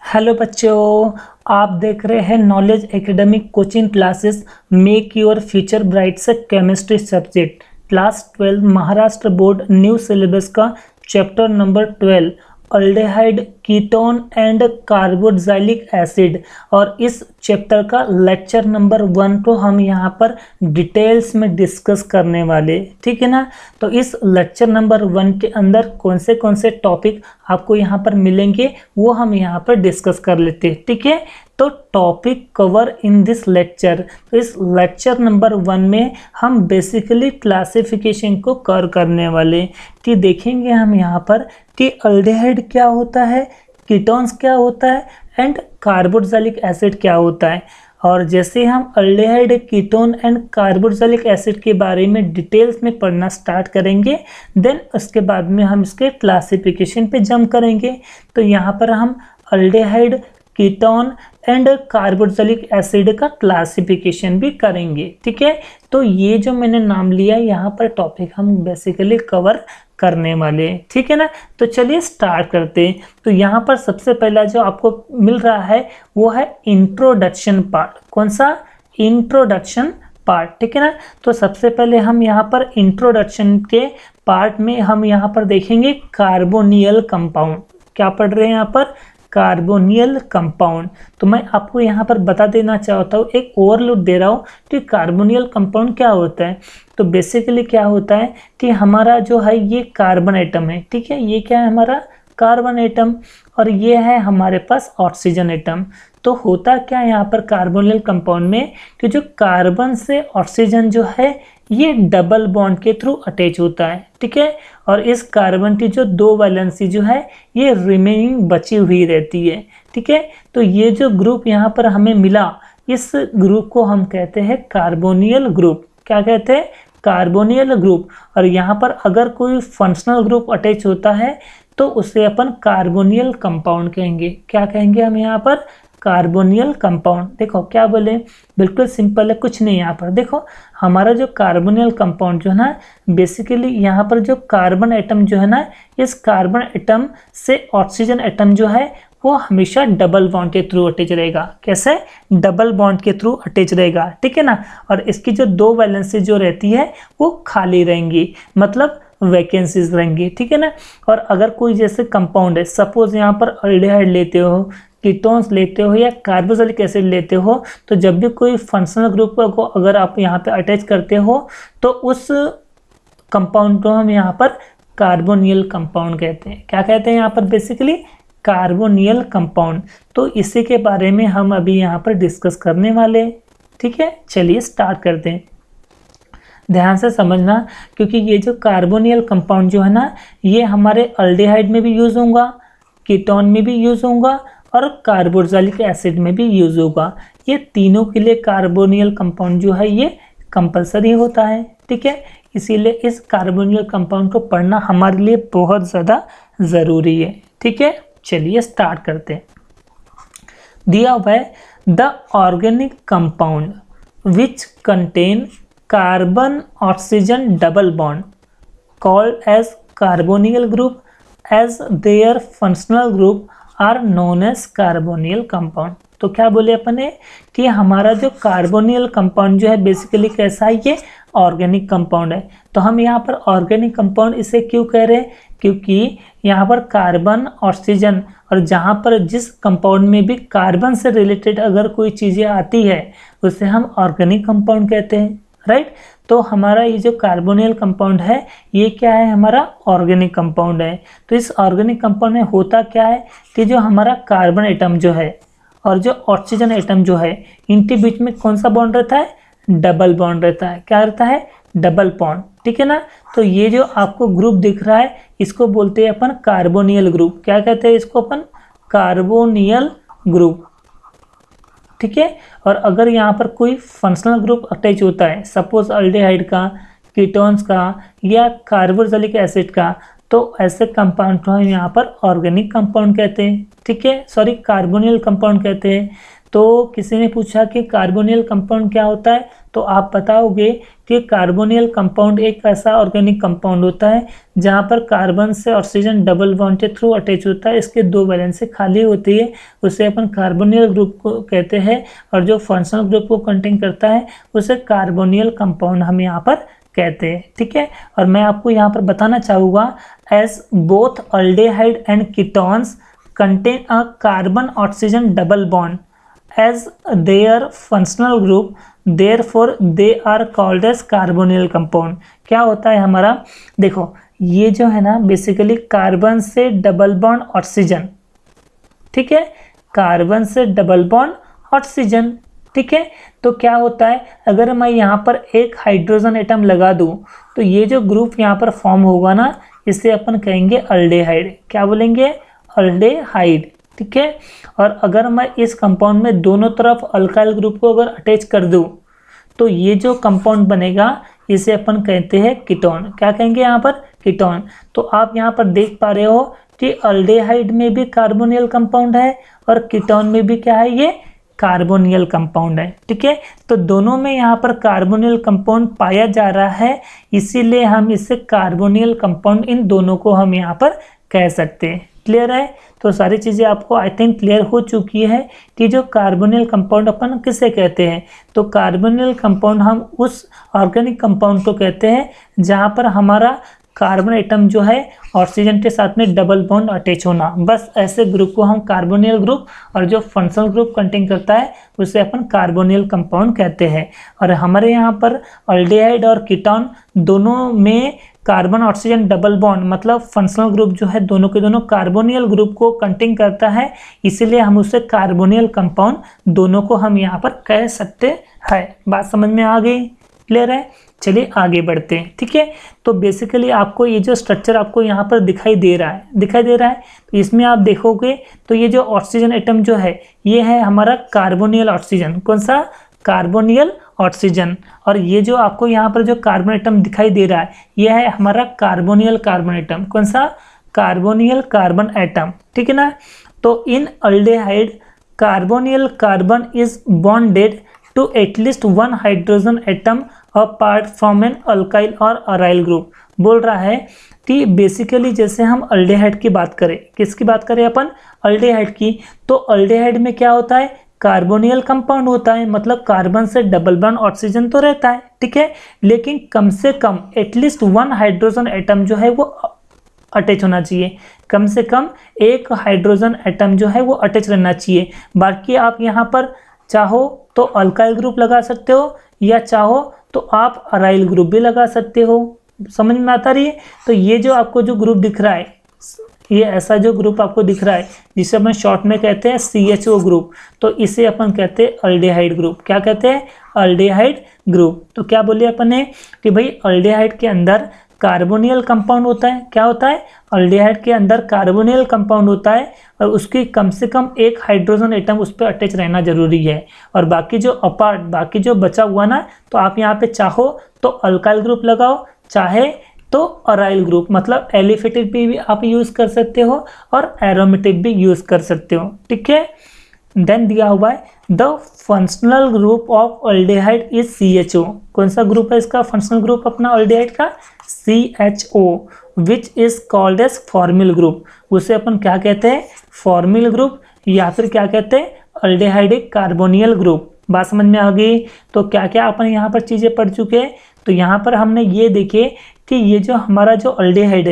Hello बच्चों, आप देख रहे हैं knowledge academic coaching classes make your future bright से chemistry subject class 12 Maharashtra board new syllabus का chapter number 12 aldehyde ketone and carboxylic acid. और इस चैप्टर का लेक्चर नंबर 1 को हम यहाँ पर डिटेल्स में डिस्कस करने वाले, ठीक है ना। तो इस लेक्चर नंबर 1 के अंदर कौन से टॉपिक आपको यहाँ पर मिलेंगे वो हम यहाँ पर डिस्कस कर लेते हैं, ठीक है। तो topic cover in this lecture, तो इस लेक्चर नंबर 1 में हम बेसिकली क्लासिफिकेशन को कवर करने वाले कि देखेंगे हम यहाँ पर कि अल्डेहाइड क्या होता है, कीटोन्स क्या होता है एंड कार्बोक्सिलिक एसिड क्या होता है। और जैसे हम aldehyde, ketone and carboxylic acid के बारे में डिटेल्स में पढ़ना स्टार्ट करेंगे, देन उसके बाद में हम इसके क्लासिफिकेशन पे जंप करेंगे। तो यहाँ पर हम aldehyde, ketone and carboxylic acid का क्लासिफिकेशन भी करेंगे, ठीक है। तो ये जो मैंने नाम लिया यहाँ पर टॉपिक हम बेसिकली कवर करने वाले, ठीक है ना। तो चलिए स्टार्ट करते हैं। तो यहाँ पर सबसे पहला जो आपको मिल रहा है वो है इंट्रोडक्शन पार्ट। कौन सा? इंट्रोडक्शन पार्ट, ठीक है ना। तो सबसे पहले हम यहाँ पर इंट्रोडक्शन के पार्ट में हम यहाँ पर देखेंगे कार्बोनियल कंपाउंड। क्या पढ़ रहे हैं यहाँ पर? कार्बोनियल कंपाउंड। तो मैं आपको यहाँ पर बता देना चाहता हूँ, एक ओवरव्यू दे रहा हूँ कि कार्बोनियल कंपाउंड क्या होता है। तो बेसिकली क्या होता है कि हमारा जो है ये कार्बन एटम है, ठीक है। ये क्या है? हमारा कार्बन एटम। और ये है हमारे पास ऑक्सीजन एटम। तो होता क्या है यहाँ पर कार्बोनियल कंपाउंड में कि जो कार्बन से ऑक्सीजन जो है ये डबल बॉन्ड के थ्रू अटैच होता है, ठीक है। और इस कार्बन की जो 2 वैलेंसी जो है ये रिमेनिंग बची हुई रहती है, ठीक है। तो ये जो ग्रुप यहाँ पर हमें मिला, इस ग्रुप को हम कहते हैं कार्बोनियल ग्रुप। क्या कहते हैं? कार्बोनियल ग्रुप। और यहाँ पर अगर कोई फंक्शनल ग्रुप अटैच होता है तो उसे अपन कार्बोनियल कंपाउंड कहेंगे। क्या कहेंगे हम यहाँ पर? कार्बोनियल कंपाउंड। देखो क्या बोले, बिल्कुल सिंपल है, कुछ नहीं। यहाँ पर देखो हमारा जो कार्बोनियल कंपाउंड जो है ना, बेसिकली यहाँ पर जो कार्बन एटम जो है ना, इस कार्बन एटम से ऑक्सीजन एटम जो है वो हमेशा डबल बॉन्ड के थ्रू अटैच रहेगा। कैसे? डबल बॉन्ड के थ्रू अटैच रहेगा, ठीक है ना। और इसकी जो 2 वैलेंसी जो रहती है वो खाली रहेंगी, मतलब वैकेंसीज रहेंगी, ठीक है ना। और अगर कोई जैसे कंपाउंड है, सपोज यहाँ पर अल्डेहाइड लेते हो, कीटोन्स लेते हो या कार्बोक्सिलिक एसिड लेते हो, तो जब भी कोई फंक्शनल ग्रुप को अगर आप यहाँ पे अटैच करते हो तो उस कंपाउंड को हम यहाँ पर कार्बोनियल कंपाउंड कहते हैं। क्या कहते हैं यहाँ पर? Basically carbonyl compound. तो इसी के बारे में हम अभी यहाँ पर डिस्कस करने वाले, ठीक है। चलिए स्टार्ट करते हैं। ध्यान से समझना, क्योंकि ये जो कार्बोनियल कंपाउंड जो है ना, ये हमारे अल्डेहाइड में भी यूज़ होगा, कीटोन में भी यूज़ होगा और कार्बोक्सिलिक एसिड में भी यूज़ होगा। ये तीनों के लिए कार्बोनियल कंपाउंड जो है ये कंपलसरी होता है, ठीक है। इसीलिए इस कार्बोनियल कंपाउंड को पढ़ना हमारे लिए बहुत ज़्यादा ज़रूरी है, ठीक है। चलिए स्टार्ट करते हैं। दिया हुआ है the organic compound which contain carbon oxygen double bond called as carbonyl group as their functional group are known as carbonyl compound. तो क्या बोले अपने कि हमारा जो कार्बोनियल कंपाउंड जो है बेसिकली कैसा है? ये ऑर्गेनिक कंपाउंड है। तो हम यहाँ पर ऑर्गेनिक कंपाउंड इसे क्यों कह रहे हैं? क्योंकि यहाँ पर कार्बन, ऑक्सीजन, और जहाँ पर जिस कंपाउंड में भी कार्बन से रिलेटेड अगर कोई चीज़ें आती है उसे हम ऑर्गेनिक कंपाउंड कहते हैं, राइट। तो हमारा ये जो कार्बोनियल कंपाउंड है ये क्या है? हमारा ऑर्गेनिक कंपाउंड है। तो इस ऑर्गेनिक कंपाउंड में होता क्या है कि जो हमारा कार्बन एटम जो है और जो ऑक्सीजन एटम जो है इनके बीच में कौन सा बॉन्ड रहता है? डबल बॉन्ड रहता है। क्या रहता है? डबल बॉन्ड, ठीक है ना। तो ये जो आपको ग्रुप दिख रहा है इसको बोलते हैं अपन कार्बोनियल ग्रुप। क्या कहते हैं इसको अपन? कार्बोनियल ग्रुप, ठीक है। और अगर यहाँ पर कोई फंक्शनल ग्रुप अटैच होता है, सपोज अल्डेहाइड का, कीटोन्स का या कार्बोक्सिलिक एसिड का, तो ऐसे कंपाउंड को हम यहाँ पर ऑर्गेनिक कंपाउंड कहते हैं, ठीक है। सॉरी, कार्बोनियल कंपाउंड कहते हैं। तो किसी ने पूछा कि कार्बोनिल कंपाउंड क्या होता है, तो आप बताओगे कि कार्बोनिल कंपाउंड एक ऐसा ऑर्गेनिक कंपाउंड होता है जहां पर कार्बन से ऑक्सीजन डबल बॉन्ड के थ्रू अटैच होता है, इसके 2 वैलेंसी खाली होती है, उसे अपन कार्बोनिल ग्रुप को कहते हैं। और जो फंक्शनल ग्रुप को कंटेन करता है उसे कार्बोनिल कंपाउंड हम यहाँ पर कहते हैं। ठीक है, और मैं आपको यहाँ पर बताना चाहूँगा, as both aldehyde and ketones contain a carbon oxygen double bond as their functional group, therefore they are called as carbonyl compound। क्या होता है हमारा, देखो ये जो है ना बेसिकली कार्बन से डबल बॉन्ड ऑक्सीजन, ठीक है, कार्बन से डबल बॉन्ड ऑक्सीजन, ठीक है। तो क्या होता है, अगर मैं यहाँ पर एक हाइड्रोजन एटम लगा दूं तो ये जो ग्रुप यहाँ पर फॉर्म होगा ना, इसे अपन कहेंगे अल्डेहाइड। क्या बोलेंगे, अल्डेहाइड, ठीक है। और अगर मैं इस कंपाउंड में दोनों तरफ अल्काइल ग्रुप को अगर अटैच कर दूं तो ये जो कंपाउंड बनेगा इसे अपन कहते हैं कीटोन। क्या कहेंगे यहाँ पर, कीटोन। तो आप यहाँ पर देख पा रहे हो कि अल्डेहाइड में भी कार्बोनिल कंपाउंड है और कीटोन में भी क्या है, ये कार्बोनिल कंपाउंड है, ठीक है। तो दोनों में यहाँ पर कार्बोनिल कंपाउंड पाया जा रहा है, इसीलिए हम इसे कार्बोनिल कंपाउंड इन दोनों को हम यहाँ पर कह सकते हैं। क्लियर है, तो सारी चीज़ें आपको आई थिंक क्लियर हो चुकी है कि जो कार्बोनिल कंपाउंड अपन किसे कहते हैं। तो कार्बोनिल कंपाउंड हम उस ऑर्गेनिक कंपाउंड को कहते हैं जहाँ पर हमारा कार्बन एटम जो है ऑक्सीजन के साथ में डबल बॉन्ड अटैच होना, बस ऐसे ग्रुप को हम कार्बोनिल ग्रुप, और जो फंक्शनल ग्रुप कंटेन करता है उसे अपन कार्बोनिल कंपाउंड कहते हैं। और हमारे यहाँ पर अल्डेहाइड और कीटोन दोनों में कार्बन ऑक्सीजन डबल बॉन्ड मतलब फंक्शनल ग्रुप जो है दोनों के दोनों कार्बोनिल ग्रुप को कंटेन करता है, इसीलिए हम उसे कार्बोनिल कंपाउंड दोनों को हम यहाँ पर कह सकते हैं। बात समझ में आ गई, क्लियर है। चलिए आगे बढ़ते हैं, ठीक है। तो बेसिकली आपको ये जो स्ट्रक्चर आपको यहाँ पर दिखाई दे रहा है, तो इसमें आप देखोगे तो ये जो ऑक्सीजन एटम जो है ये है हमारा कार्बोनिल ऑक्सीजन। कौन सा, कार्बोनिल ऑक्सीजन। और ये जो आपको यहाँ पर जो कार्बन एटम दिखाई दे रहा है ये है हमारा कार्बोनिल कार्बन एटम। कौन सा, कार्बोनिल कार्बन एटम, ठीक है ना। तो in aldehyde carbonyl carbon is bonded to at least one hydrogen atom apart from an alkyl or aryl group. बोल रहा है कि बेसिकली जैसे हम अल्डेहाइड की बात करें, किसकी बात करें अपन, अल्डेहाइड की, तो अल्डेहाइड में क्या होता है, कार्बोनियल कंपाउंड होता है, मतलब कार्बन से डबल बॉन्ड ऑक्सीजन तो रहता है, ठीक है, लेकिन कम से कम एटलीस्ट वन हाइड्रोजन एटम जो है वो अटैच होना चाहिए, कम से कम एक हाइड्रोजन एटम जो है वो अटैच रहना चाहिए। बाकी आप यहाँ पर चाहो तो अल्काइल ग्रुप लगा सकते हो या चाहो तो आप अराइल ग्रुप भी लगा सकते हो। समझ में आता रही है। तो ये जो आपको जो ग्रुप दिख रहा है, ये ऐसा जो ग्रुप आपको दिख रहा है जिसे अपन शॉर्ट में कहते हैं CHO ग्रुप, तो इसे अपन कहते हैं अल्डेहाइड ग्रुप। क्या कहते हैं, अल्डेहाइड ग्रुप। तो क्या बोले अपन ने कि भाई अल्डेहाइड के अंदर कार्बोनियल कंपाउंड होता है। क्या होता है, अल्डेहाइड के अंदर कार्बोनियल कंपाउंड होता है और उसकी कम से कम एक हाइड्रोजन एटम उस पर अटैच रहना जरूरी है। और बाकी जो बचा हुआ ना, तो आप यहाँ पे चाहो तो अल्काइल ग्रुप लगाओ, चाहे तो अराइल ग्रुप, मतलब एलिफेटिक भी आप यूज कर सकते हो और एरोमेटिक भी यूज कर सकते हो, ठीक है। देन दिया हुआ है the functional group of aldehyde is CHO। कौन सा ग्रुप है इसका फंक्शनल ग्रुप अपना अल्डेहाइड का, CHO, which is called as formyl group. उसे अपन क्या कहते हैं, फॉर्मिल ग्रुप, या फिर क्या कहते हैं, अल्डेहाइडिक कार्बोनियल ग्रुप। बात समझ में आ गई। तो क्या क्या अपन यहाँ पर चीजें पढ़ चुके हैं। तो यहाँ पर हमने ये देखे कि ये जो हमारा जो अल्डेहाइड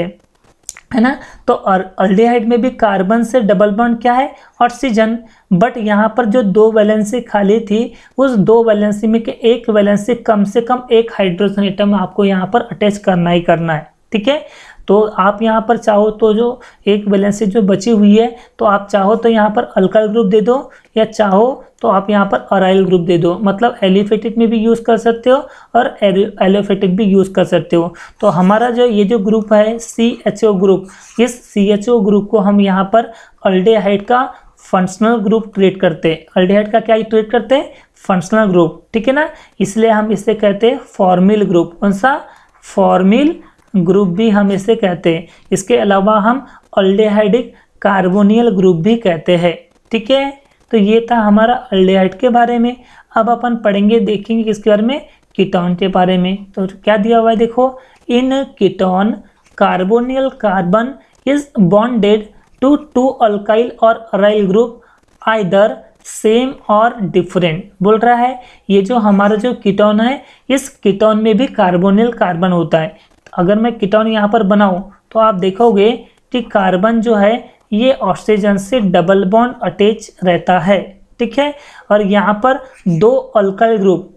है ना, तो अल्डेहाइड में भी कार्बन से डबल बॉन्ड क्या है, ऑक्सीजन। बट यहाँ पर जो 2 वैलेंसी खाली थी, उस 2 वैलेंसी में के एक वैलेंसी कम से कम एक हाइड्रोजन एटम आपको यहाँ पर अटैच करना ही करना है, ठीक है। तो आप यहाँ पर चाहो तो जो एक वैलेंसी जो बची हुई है, तो आप चाहो तो यहाँ पर अल्काइल ग्रुप दे दो या चाहो तो आप यहाँ पर अराइल ग्रुप दे दो, मतलब एलिफेटिक में भी यूज़ कर सकते हो और एलोफेटिक भी यूज़ कर सकते हो। तो हमारा जो ये जो ग्रुप है CHO ग्रुप, इस CHO ग्रुप को हम यहाँ पर अल्डेहाइड का फंक्शनल ग्रुप ट्रीट करते हैं। अल्डेहाइड का क्या ट्रीट करते हैं, फंक्शनल ग्रुप, ठीक है ना। इसलिए हम इसे कहते हैं फॉर्मिल ग्रुप। कौन सा, फॉर्मिल ग्रुप भी हम इसे कहते हैं। इसके अलावा हम अल्डेहाइडिक कार्बोनियल ग्रुप भी कहते हैं, ठीक है। तो ये था हमारा अल्डिहाइड के बारे में। अब अपन पढ़ेंगे, देखेंगे किसके बारे में, कीटोन के बारे में। तो क्या दिया हुआ है देखो, in ketone carbonyl carbon is bonded to two alkyl or aryl group either same or different. बोल रहा है ये जो हमारा जो कीटोन है, इस कीटोन में भी कार्बोनिल कार्बन होता है। अगर मैं कीटोन यहाँ पर बनाऊं तो आप देखोगे कि कार्बन जो है ये ऑक्सीजन से डबल बॉन्ड अटैच रहता है, ठीक है। और यहाँ पर दो अल्काइल ग्रुप,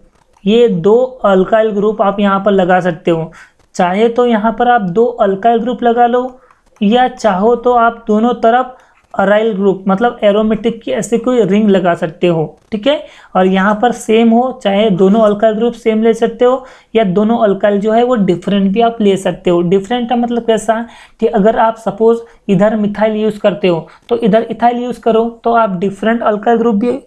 ये दो अल्काइल ग्रुप आप यहाँ पर लगा सकते हो। चाहे तो यहाँ पर आप दो अल्काइल ग्रुप लगा लो, या चाहो तो आप दोनों तरफ अराइल ग्रुप मतलब एरोमेटिक की ऐसे कोई रिंग लगा सकते हो, ठीक है। और यहाँ पर सेम हो, चाहे दोनों अल्काइल ग्रुप सेम ले सकते हो, या दोनों अल्काइल जो है वो डिफरेंट भी आप ले सकते हो। डिफरेंट का मतलब कैसा कि अगर आप सपोज इधर मिथाइल यूज करते हो तो इधर इथाइल यूज करो, तो आप डिफरेंट अल्काइल ग्रुप भी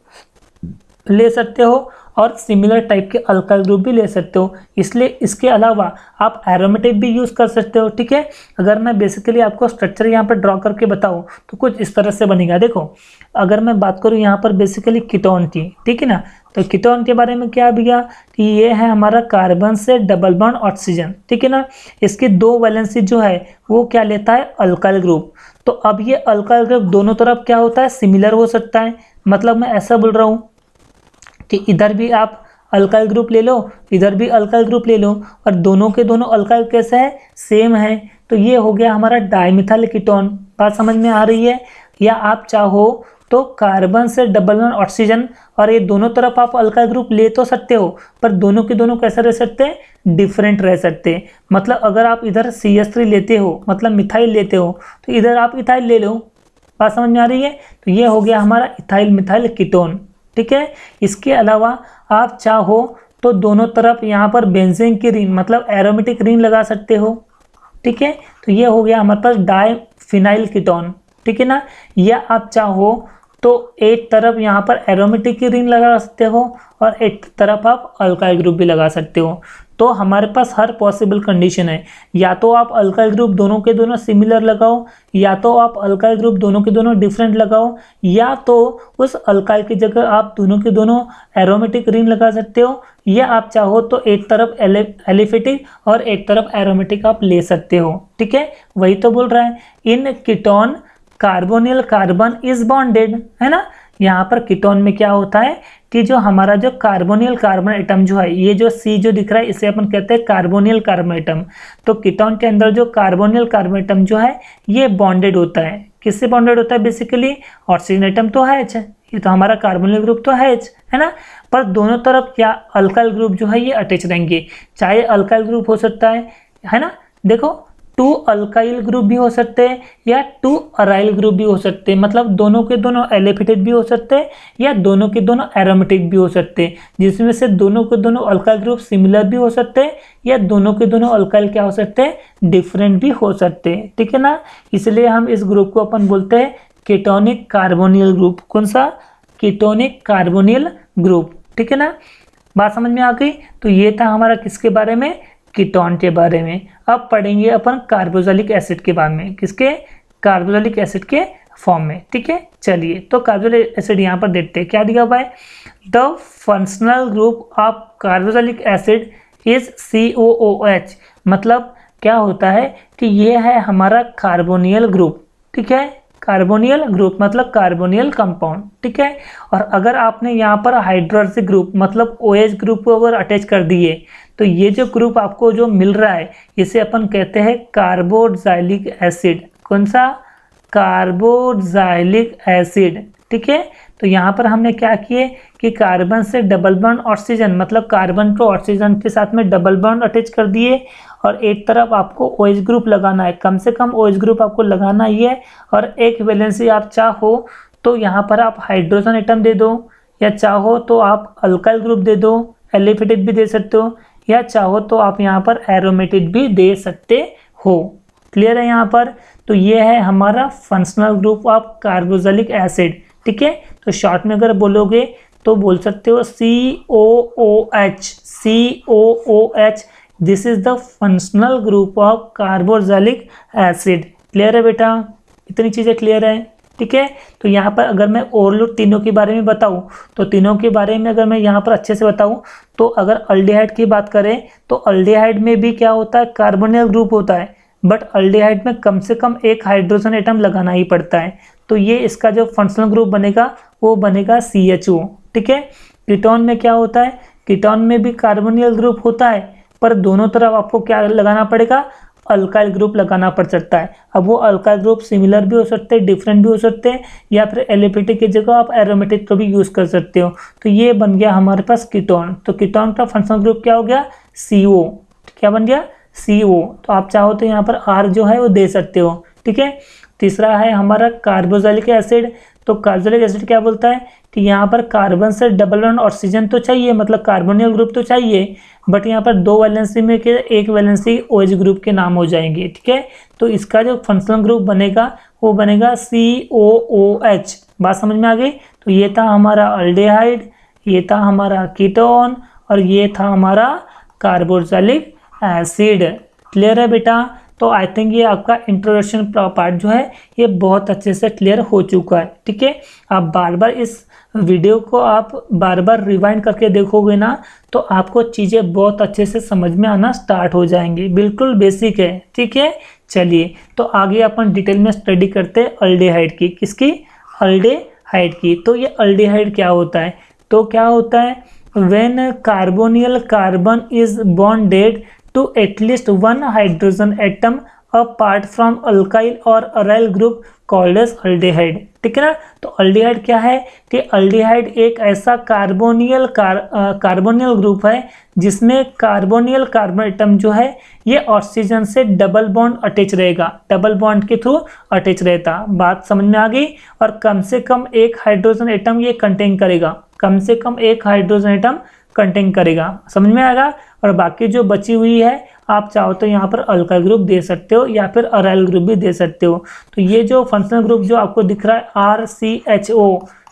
ले सकते हो और सिमिलर टाइप के अल्काइल ग्रुप भी ले सकते हो। इसलिए इसके अलावा आप एरोमेटिक भी यूज़ कर सकते हो, ठीक है। अगर मैं बेसिकली आपको स्ट्रक्चर यहाँ पर ड्रॉ करके बताऊँ तो कुछ इस तरह से बनेगा। देखो, अगर मैं बात करूँ यहाँ पर बेसिकली कीटोन की, ठीक है ना, तो कीटोन के बारे में क्या भैया कि ये है हमारा कार्बन से डबल बॉन्ड ऑक्सीजन, ठीक है ना। इसकी दो वैलेंसी जो है वो क्या लेता है, अल्काइल ग्रुप। तो अब ये अल्काइल ग्रुप दोनों तरफ क्या होता है, सिमिलर हो सकता है। मतलब मैं ऐसा बोल रहा हूँ कि इधर भी आप अल्काइल ग्रुप ले लो, इधर भी अल्काइल ग्रुप ले लो, और दोनों के दोनों अल्काइल कैसे है, सेम है। तो ये हो गया हमारा डाइमिथाइल कीटोन। बात समझ में आ रही है। या आप चाहो तो कार्बन से डबल बॉन्ड ऑक्सीजन, और ये दोनों तरफ आप अल्काइल ग्रुप ले तो सकते हो, पर दोनों के दोनों कैसे रह सकते हैं, डिफरेंट रह सकते हैं। मतलब अगर आप इधर CH3 लेते हो मतलब मिथाइल लेते हो, तो इधर आप इथाइल ले लो। बात समझ में आ रही है। तो ये हो गया हमारा इथाइल मिथाइल कीटोन, ठीक है। इसके अलावा आप चाहो तो दोनों तरफ यहाँ पर बेंजीन की रिंग मतलब एरोमेटिक रिंग लगा सकते हो, ठीक है। तो ये हो गया हमारे पास डाइफिनाइल कीटोन, ठीक है ना। या आप चाहो तो एक तरफ यहाँ पर एरोमेटिक की रिंग लगा सकते हो और एक तरफ आप अल्काइल ग्रुप भी लगा सकते हो। तो हमारे पास हर पॉसिबल कंडीशन है, या तो आप अल्काइल ग्रुप दोनों के दोनों सिमिलर लगाओ, या तो आप अल्काइल ग्रुप दोनों के दोनों डिफरेंट लगाओ, या तो उस अल्काइल की जगह आप दोनों के दोनों एरोमेटिक रिंग लगा सकते हो, या आप चाहो तो एक तरफ एलिफेटिक और एक तरफ एरोमेटिक आप ले सकते हो, ठीक है। वही तो बोल रहा है, in ketone carbonyl carbon is bonded, है ना। यहाँ पर कीटोन में क्या होता है कि जो हमारा जो कार्बोनिल कार्बन एटम जो है, ये जो C जो दिख रहा है इसे अपन कहते हैं कार्बोनिल कार्बन एटम। तो कीटोन के अंदर जो कार्बोनिल कार्बन एटम जो है ये बॉन्डेड होता है। किससे बॉन्डेड होता है, बेसिकली ऑक्सीजन एटम तो है, ये तो हमारा कार्बोनिल ग्रुप तो है ना। पर दोनों तरफ क्या अल्काइल ग्रुप जो है ये अटैच रहेंगे। चाहे अल्काइल ग्रुप हो सकता है ना, देखो 2 अल्काइल ग्रुप भी हो सकते हैं या 2 अराइल ग्रुप भी हो सकते हैं। मतलब दोनों के दोनों एलिफेटिक भी हो सकते हैं या दोनों के दोनों एरोमेटिक भी हो सकते हैं, जिसमें से दोनों के दोनों अल्काइल ग्रुप सिमिलर भी हो सकते हैं या दोनों के दोनों अल्काइल क्या हो सकते हैं, डिफरेंट भी हो सकते हैं, ठीक है ना। इसलिए हम इस ग्रुप को अपन बोलते हैं कीटोनिक कार्बोनिल ग्रुप। कौन सा, कीटोनिक कार्बोनिल ग्रुप, ठीक है ना। बात समझ में आ गई। तो ये था हमारा किसके बारे में, कीटोन के बारे में। अब पढ़ेंगे अपन कार्बोक्सिलिक एसिड के बारे में, किसके, कार्बोक्सिलिक एसिड के फॉर्म में, ठीक है। चलिए तो कार्बोक्सिलिक एसिड यहाँ पर देखते हैं क्या दिया हुआ है। The functional group of carboxylic acid is COOH। मतलब क्या होता है कि ये है हमारा कार्बोनियल ग्रुप, ठीक है। कार्बोनियल ग्रुप मतलब कार्बोनियल कंपाउंड, ठीक है। और अगर आपने यहाँ पर हाइड्रोक्सी ग्रुप मतलब OH ग्रुप को अगर अटैच कर दिए तो ये जो ग्रुप आपको जो मिल रहा है इसे अपन कहते हैं कार्बोक्सिलिक एसिड। कौन सा, कार्बोक्सिलिक एसिड, ठीक है। तो यहाँ पर हमने क्या किए कि कार्बन से डबल बॉन्ड ऑक्सीजन मतलब कार्बन को ऑक्सीजन के साथ में डबल बॉन्ड अटैच कर दिए, और एक तरफ आपको OH ग्रुप लगाना है, कम से कम OH ग्रुप आपको लगाना ही है। और एक वैलेंसी आप चाहो तो यहाँ पर आप हाइड्रोजन एटम दे दो, या चाहो तो आप अल्काइल ग्रुप दे दो, एलिफेटिक भी दे सकते हो, या चाहो तो आप यहाँ पर एरोमेटिक भी दे सकते हो। क्लियर है यहाँ पर। तो ये है हमारा functional group of carboxylic acid, ठीक है। तो शॉर्ट में अगर बोलोगे तो बोल सकते हो COOH। This is the functional group of carboxylic acid. Clear है बेटा, इतनी चीजें क्लियर है। ठीक है। तो यहाँ पर अगर मैं और तीनों के बारे में बताऊँ तो तीनों के बारे में अगर मैं यहाँ पर अच्छे से बताऊँ तो अगर अल्डिहाइड की बात करें तो अल्डिहाइड में भी क्या होता है, कार्बोनिल ग्रुप होता है, बट अल्डिहाइड में कम से कम एक हाइड्रोजन एटम लगाना ही पड़ता है। तो ये इसका जो फंक्शनल ग्रुप बनेगा वो बनेगा CHO, ठीक है। कीटोन में क्या होता है, कीटोन में भी कार्बोनिल ग्रुप होता है, पर दोनों तरफ आपको क्या लगाना पड़ेगा, अल्काइल ग्रुप लगाना पड़ सकता है। अब वो अल्काइल ग्रुप सिमिलर भी हो सकते हैं, डिफरेंट भी हो सकते हैं, या फिर एलिफेटिक की जगह आप एरोमेटिक को भी यूज कर सकते हो। तो ये बन गया हमारे पास कीटोन। तो कीटोन का फंक्शनल ग्रुप क्या हो गया, CO। क्या बन गया, CO। तो आप चाहो तो यहाँ पर R जो है वो दे सकते हो, ठीक है। तीसरा है हमारा कार्बोक्सिलिक एसिड। तो कार्बोक्सिलिक एसिड क्या बोलता है कि यहाँ पर कार्बन से डबल बॉन्ड ऑक्सीजन तो चाहिए, मतलब कार्बोनिल ग्रुप तो चाहिए, बट यहाँ पर दो वैलेंसी में के एक वैलेंसी OH ग्रुप के नाम हो जाएंगे, ठीक है। तो इसका जो फंक्शनल ग्रुप बनेगा वो बनेगा COOH। बात समझ में आ गई। तो ये था हमारा अल्डिहाइड, ये था हमारा कीटोन, और ये था हमारा कार्बोक्सिलिक एसिड। क्लियर है बेटा। तो आई थिंक ये आपका इंट्रोडक्शन पार्ट जो है ये बहुत अच्छे से क्लियर हो चुका है, ठीक है। आप बार बार इस वीडियो को आप बार बार रिवाइंड करके देखोगे ना तो आपको चीज़ें बहुत अच्छे से समझ में आना स्टार्ट हो जाएंगी। बिल्कुल बेसिक है, ठीक है। चलिए तो आगे अपन डिटेल में स्टडी करते हैं अल्डिहाइड की। किसकी, अल्डिहाइड की। तो ये अल्डिहाइड क्या होता है, तो क्या होता है, when carbonyl carbon is bonded to at least one hydrogen atom apart from alkyl or aryl group called as aldehyde, ठीक है ना। तो अल्डिहाइड क्या है कि अल्डिहाइड एक ऐसा कार्बोनियल ग्रुप है जिसमें कार्बोनियल कार्बन एटम जो है ये ऑक्सीजन से डबल बॉन्ड अटैच रहेगा, डबल बॉन्ड के थ्रू अटैच रहता। बात समझ में आ गई। और कम से कम एक हाइड्रोजन एटम ये कंटेन करेगा, कम से कम एक हाइड्रोजन एटम कंटेन करेगा, समझ में आएगा। और बाकी जो बची हुई है आप चाहो तो यहाँ पर अल्काइल ग्रुप दे सकते हो या फिर अराइल ग्रुप भी दे सकते हो। तो ये जो फंक्शनल ग्रुप जो आपको दिख रहा है RCHO,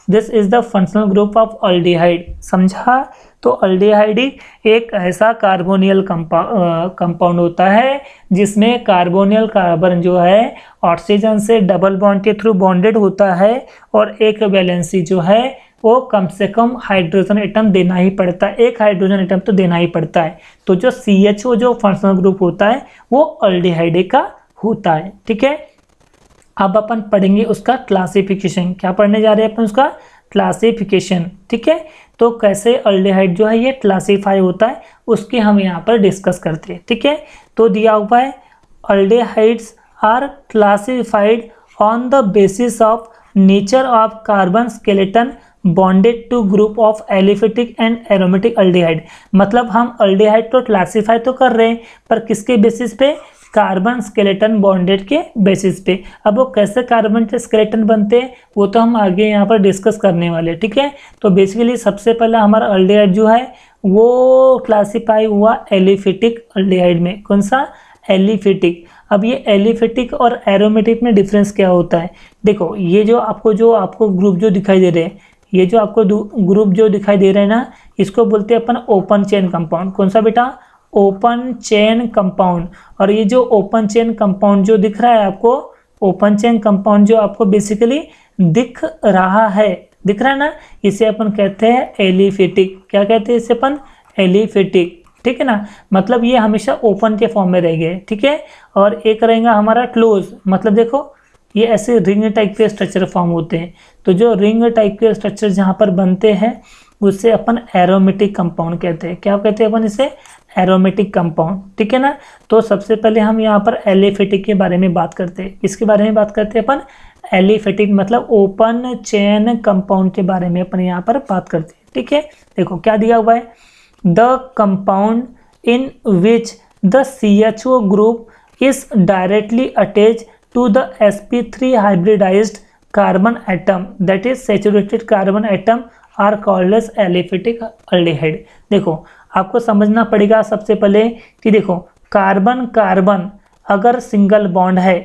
this is the functional group of aldehyde. समझा। तो अल्डिहाइड एक ऐसा कार्बोनियल कंपाउंड होता है जिसमें कार्बोनियल कार्बन जो है ऑक्सीजन से डबल बॉन्ड के थ्रू बॉन्डेड होता है, और एक वैलेंसी जो है वो कम से कम हाइड्रोजन एटम देना ही पड़ता है, एक हाइड्रोजन एटम तो देना ही पड़ता है। तो जो CHO जो फंक्शनल ग्रुप होता है वो अल्डिहाइड का होता है, ठीक है। अब अपन पढ़ेंगे उसका क्लासिफिकेशन। क्या पढ़ने जा रहे हैं अपन, उसका क्लासिफिकेशन, ठीक है। तो कैसे अल्डिहाइड जो है ये क्लासीफाई होता है उसके हम यहाँ पर डिस्कस करते हैं, ठीक है। तो दिया हुआ है aldehydes are classified on the basis of nature of carbon skeleton bonded to group of aliphatic and aromatic aldehyde. मतलब हम अल्डिहाइड को क्लासीफाई तो कर रहे हैं पर किसके बेसिस पे, कार्बन स्केलेटन बॉन्डेड के बेसिस पे। अब वो कैसे कार्बन के स्केलेटन बनते हैं वो तो हम आगे यहाँ पर डिस्कस करने वाले, ठीक है। तो बेसिकली सबसे पहला हमारा अल्डिहाइड जो है वो क्लासीफाई हुआ एलिफेटिक अल्डिहाइड में। कौन सा, एलिफेटिक। अब ये एलिफेटिक और एरोमेटिक में डिफरेंस क्या होता है, देखो ये जो आपको ग्रुप जो दिखाई दे रहे हैं, ये जो आपको ग्रुप जो दिखाई दे रहे हैं ना, इसको बोलते हैं अपन ओपन चेन कंपाउंड। कौन सा बेटा, ओपन चेन कंपाउंड। और ये जो ओपन चेन कंपाउंड जो दिख रहा है आपको, ओपन चेन कंपाउंड जो आपको बेसिकली दिख रहा है ना, इसे अपन कहते हैं एलिफेटिक। क्या कहते हैं इसे अपन, एलिफेटिक, ठीक है ना। मतलब ये हमेशा ओपन के फॉर्म में रहेंगे, ठीक है। और एक रहेगा हमारा क्लोज, मतलब देखो ये ऐसे रिंग टाइप के स्ट्रक्चर फॉर्म होते हैं। तो जो रिंग टाइप के स्ट्रक्चर जहाँ पर बनते हैं उससे अपन एरोमेटिक कंपाउंड कहते हैं। क्या कहते हैं अपन इसे, एरोमेटिक कंपाउंड, ठीक है ना। तो सबसे पहले हम यहाँ पर एलिफेटिक के बारे में बात करते हैं। किसके बारे में बात करते हैं अपन, एलिफेटिक, मतलब ओपन चेन कंपाउंड के बारे में अपन यहाँ पर बात करते हैं, ठीक है। देखो क्या दिया हुआ है, the compound in which the CHO group is directly attached to the sp3 hybridized carbon atom, that is saturated carbon atom, are called as aliphatic aldehyde। देखो आपको समझना पड़ेगा सबसे पहले कि देखो कार्बन कार्बन अगर सिंगल बॉन्ड है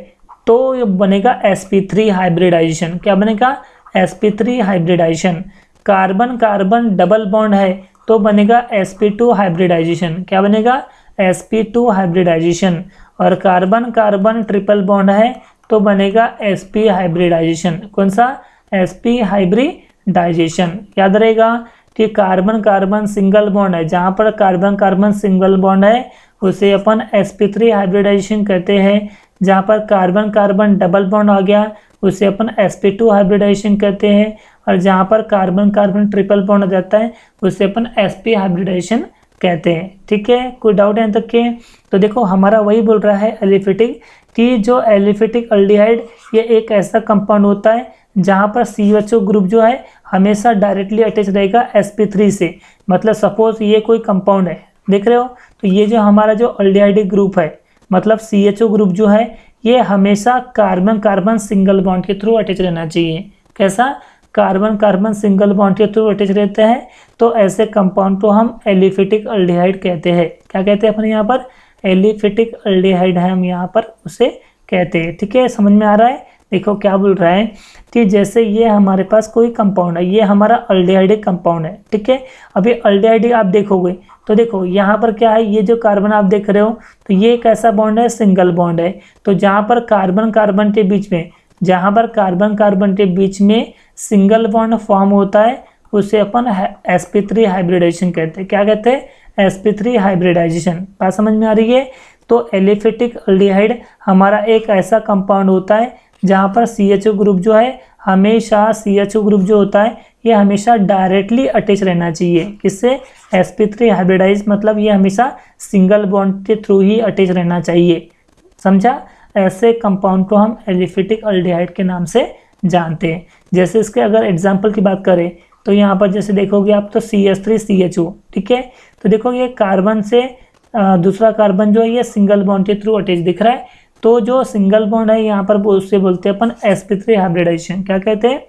तो ये बनेगा sp3 हाइब्रिडाइजेशन। क्या बनेगा, sp3 hybridisation. Carbon carbon double bond है तो बनेगा sp2 हाइब्रिडाइजेशन। क्या बनेगा, sp2 हाइब्रिडाइजेशन। और कार्बन कार्बन ट्रिपल बॉन्ड है तो बनेगा sp हाइब्रिडाइजेशन। कौन सा? sp hybridisation. याद रहेगा कि कार्बन कार्बन सिंगल बॉन्ड है, जहाँ पर कार्बन कार्बन सिंगल बॉन्ड है उसे अपन sp3 हाइब्रिडाइजेशन कहते हैं। जहाँ पर कार्बन कार्बन डबल बॉन्ड आ गया उसे अपन sp2 हाइब्रिडाइजेशन कहते हैं। और जहाँ पर कार्बन कार्बन ट्रिपल बॉन्ड आ जाता है उसे अपन sp हाइब्रिडाइजेशन कहते हैं। ठीक है, कोई डाउट है यहाँ तक के? तो देखो हमारा वही बोल रहा है एलिफेटिक, कि जो एलिफेटिक अल्डिहाइड ये एक ऐसा कंपाउंड होता है जहाँ पर CHO ग्रुप जो है हमेशा डायरेक्टली अटैच रहेगा sp3 से। मतलब सपोज ये कोई कंपाउंड है, देख रहे हो, तो ये जो हमारा जो अल्डिहाइडिक ग्रुप है मतलब CHO ग्रुप जो है ये हमेशा कार्बन कार्बन सिंगल बॉन्ड के थ्रू अटैच रहना चाहिए। कैसा? कार्बन कार्बन सिंगल बॉन्ड के थ्रू अटैच रहते हैं, तो ऐसे कंपाउंड को हम एलिफेटिक अल्डिहाइड कहते हैं। क्या कहते हैं अपन यहाँ पर? एलिफेटिक अल्डिहाइड है हम यहाँ पर उसे कहते हैं। ठीक है, समझ में आ रहा है? देखो क्या बोल रहा है कि जैसे ये हमारे पास कोई कंपाउंड है, ये हमारा अल्डिहाइडिक कंपाउंड है। ठीक है, अभी अल्डिहाइडिक आप देखोगे तो देखो यहाँ पर क्या है, ये जो कार्बन आप देख रहे हो तो ये एक ऐसा बॉन्ड है, सिंगल बॉन्ड है। तो जहाँ पर कार्बन कार्बन के बीच में, जहाँ पर कार्बन कार्बन के बीच में सिंगल बॉन्ड फॉर्म होता है उसे अपन sp3 हाइब्रिडाइजेशन कहते हैं। क्या कहते हैं? sp3 hybridisation. बात समझ में आ रही है? तो एलिफेटिक अल्डिहाइड हमारा एक ऐसा कंपाउंड होता है जहाँ पर CHO ग्रुप जो है हमेशा, CHO ग्रुप जो होता है ये हमेशा डायरेक्टली अटैच रहना चाहिए। किससे? sp3 हाइब्रिडाइज, मतलब ये हमेशा सिंगल बॉन्ड के थ्रू ही अटैच रहना चाहिए। समझा? ऐसे कंपाउंड को हम एलिफेटिक अल्डिहाइड के नाम से जानते हैं। जैसे इसके अगर एग्जाम्पल की बात करें तो यहाँ पर जैसे देखोगे आप तो CH3CHO। ठीक है, तो देखो ये कार्बन से दूसरा कार्बन जो है ये सिंगल बॉन्ड के थ्रू अटैच दिख रहा है, तो जो सिंगल बॉन्ड है यहाँ पर उससे बोलते हैं अपन sp3 हाइब्रिडाइजेशन। क्या कहते हैं?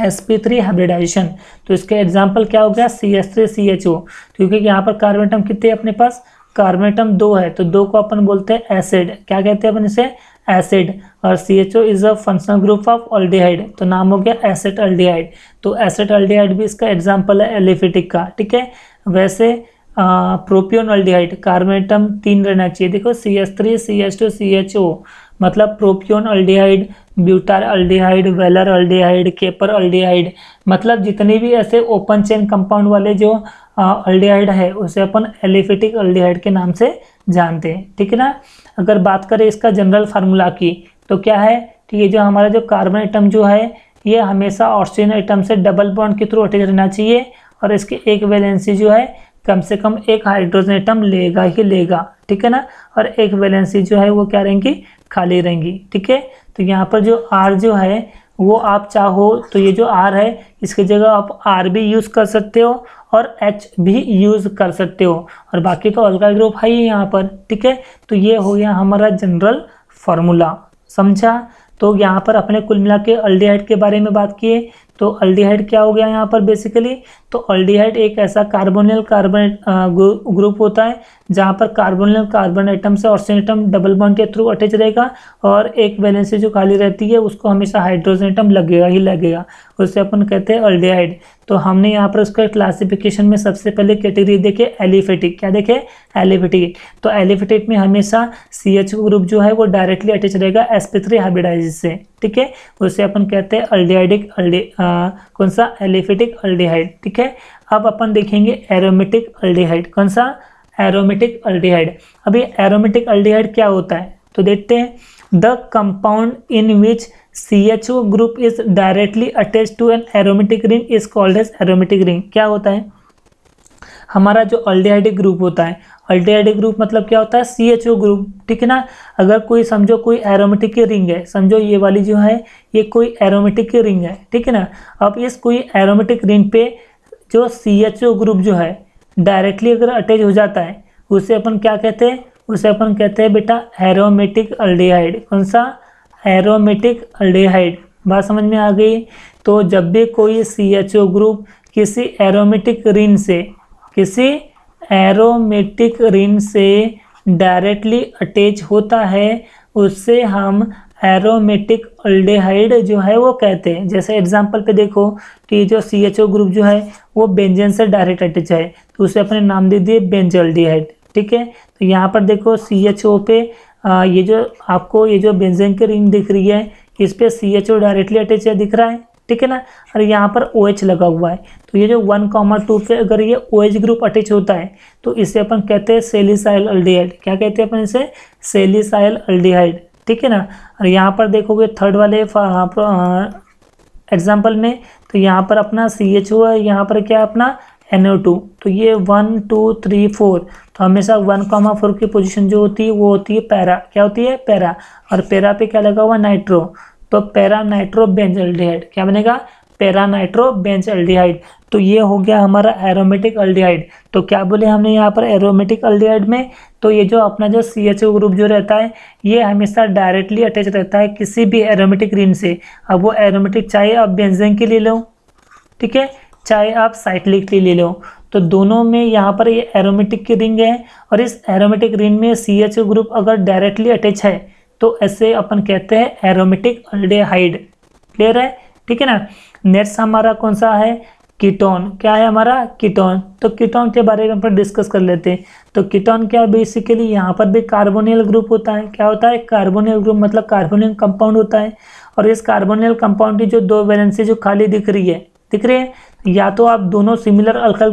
sp3 hybridisation. तो इसके एग्जाम्पल क्या हो गया? CH3CHO, क्योंकि यहाँ पर कार्बन एटम कितने अपने पास? कार्बन एटम 2 है, तो 2 को अपन बोलते हैं एसिड। क्या कहते हैं अपन इसे? एसिड। और CHO is a functional group of aldehyde, तो नाम हो गया एसिड अल्डिहाइड। तो एसिड अल्डिहाइड भी इसका एग्जाम्पल है एलिफेटिक का। ठीक है, वैसे प्रोपियोन अल्डिहाइड, कार्बन एटम 3 रहना चाहिए। देखो CH3 CH2 CHO, मतलब propionaldehyde, butyraldehyde, valeraldehyde, capraldehyde, मतलब जितने भी ऐसे ओपन चेन कंपाउंड वाले जो अल्डिहाइड है उसे अपन एलिफेटिक अल्डिहाइड के नाम से जानते हैं। ठीक है ना। अगर बात करें इसका जनरल फार्मूला की तो क्या है कि ये जो हमारा जो कार्बन एटम जो है ये हमेशा ऑक्सीजन एटम से डबल बॉन्ड के थ्रू अटैच रहना चाहिए, और इसकी एक वैलेंसी जो है कम से कम एक हाइड्रोजन एटम लेगा ही लेगा। ठीक है ना, और एक वैलेंसी जो है वो क्या रहेंगी? खाली रहेंगी। ठीक है, तो यहाँ पर जो R जो है वो आप चाहो तो ये जो R है इसकी जगह आप R भी यूज़ कर सकते हो और H भी यूज़ कर सकते हो, और बाकी तो अल्काइल ग्रुप है ही यहाँ पर। ठीक है, तो ये हो गया हमारा जनरल फार्मूला। समझा? तो यहाँ पर अपने कुल मिला के अल्डिहाइड के बारे में बात किए। तो अल्डिहाइड क्या हो गया यहाँ पर बेसिकली? तो अल्डिहाइड एक ऐसा कार्बोनिल कार्बन ग्रुप होता है जहाँ पर कार्बोनिल कार्बन एटम से ऑक्सीजन एटम डबल बॉन्ड के थ्रू अटैच रहेगा, और एक वैलेंसी जो खाली रहती है उसको हमेशा हाइड्रोजन एटम लगेगा ही लगेगा, उसे अपन कहते हैं अल्डिहाइड। तो हमने यहाँ पर उसका क्लासिफिकेशन में सबसे पहले कैटेगरी देखे एलिफेटिक। क्या देखे? एलिफेटिक। तो एलिफेटिक में हमेशा CHO ग्रुप जो है वो डायरेक्टली अटैच रहेगा sp3 हाइब्रिडाइज से। ठीक है, उसे अपन कहते हैं अल्डिहाइडिक कौन सा? Aliphatic aldehyde. ठीक है, अब अपन देखेंगे एरोमेटिक अल्डिहाइड। कौन सा? Aromatic aldehyde. अभी एरोमेटिक अल्डिहाइड क्या होता है तो देखते हैं। The compound in which CHO group is directly attach to an aromatic ring is called as aromatic ring. क्या होता है? हमारा जो अल्डिहाइडिक ग्रुप होता है, अल्डिहाइडिक ग्रुप मतलब क्या होता है? CHO group. ठीक है ना, अगर कोई समझो कोई एरोमेटिक की रिंग है, समझो ये वाली जो है ये कोई एरोमेटिक की रिंग है। ठीक है ना, अब इस कोई एरोमेटिक रिंग पे जो CHO ग्रुप जो है डायरेक्टली अगर अटैच हो जाता है उसे अपन क्या कहते हैं? उसे अपन कहते हैं बेटा एरोमेटिक अल्डिहाइड। कौन सा? Aromatic aldehyde. बात समझ में आ गई? तो जब भी कोई CHO ग्रुप किसी एरोमेटिक रिंग से डायरेक्टली अटैच होता है उससे हम एरोमेटिक अल्डिहाइड जो है वो कहते हैं। जैसे एग्जांपल पे देखो कि जो CHO ग्रुप जो है वो बेंजीन से डायरेक्ट अटैच है तो उसे अपने नाम दे दिए बेंजल्डिहाइड। ठीक है, तो यहाँ पर देखो CHO पे ये जो आपको ये जो बेंजीन की रिंग दिख रही है इस पे CHO डायरेक्टली अटैच है दिख रहा है, ठीक है ना, और यहाँ पर OH लगा हुआ है। तो ये जो 1,2 पे अगर ये OH ग्रुप अटैच होता है तो इसे अपन कहते हैं सैलिसाइल अल्डिहाइड। क्या कहते हैं अपन इसे? सैलिसाइल अल्डिहाइड, ठीक है ना। और यहाँ पर देखोगे थर्ड वाले एग्जाम्पल में तो यहाँ पर अपना CHO है, यहाँ पर क्या है अपना NO2। तो ये 1 2 3 4, तो हमेशा 1,4 की पोजीशन जो होती है वो होती है पैरा। क्या होती है? पैरा। और पैरा पे क्या लगा हुआ? नाइट्रो। तो पैरा नाइट्रो बेंज अल्डिहाइड क्या बनेगा? Para nitro Benz aldehyde. तो ये हो गया हमारा एरोमेटिक अल्डिहाइड। तो क्या बोले हमने यहाँ पर एरोमेटिक अल्डिहाइड में? तो ये जो अपना जो CHO ग्रुप जो रहता है ये हमेशा डायरेक्टली अटैच रहता है किसी भी एरोमेटिक रिंग से। अब वो एरोमेटिक चाहे आप बेंजीन की ले लो, ठीक है, चाहे आप साइक्लिक ले लो, तो दोनों में यहाँ पर ये एरोमेटिक की रिंग है और इस एरोमेटिक रिंग में CHO ग्रुप अगर डायरेक्टली अटैच है तो ऐसे अपन कहते हैं एरोमेटिक अल्डिहाइड। क्लियर है? ठीक है ना। नेक्स्ट हमारा कौन सा है? कीटोन। क्या है हमारा? कीटोन। तो कीटोन के बारे में अपन डिस्कस कर लेते हैं। तो कीटोन क्या बेसिकली यहाँ पर भी कार्बोनिल ग्रुप होता है। क्या होता है? कार्बोनिल ग्रुप मतलब कार्बोनिल कंपाउंड होता है। और इस कार्बोनिल कंपाउंड की जो 2 वैलेंसी जो खाली दिख रही है या तो आप दोनों सिमिलर अल्काइल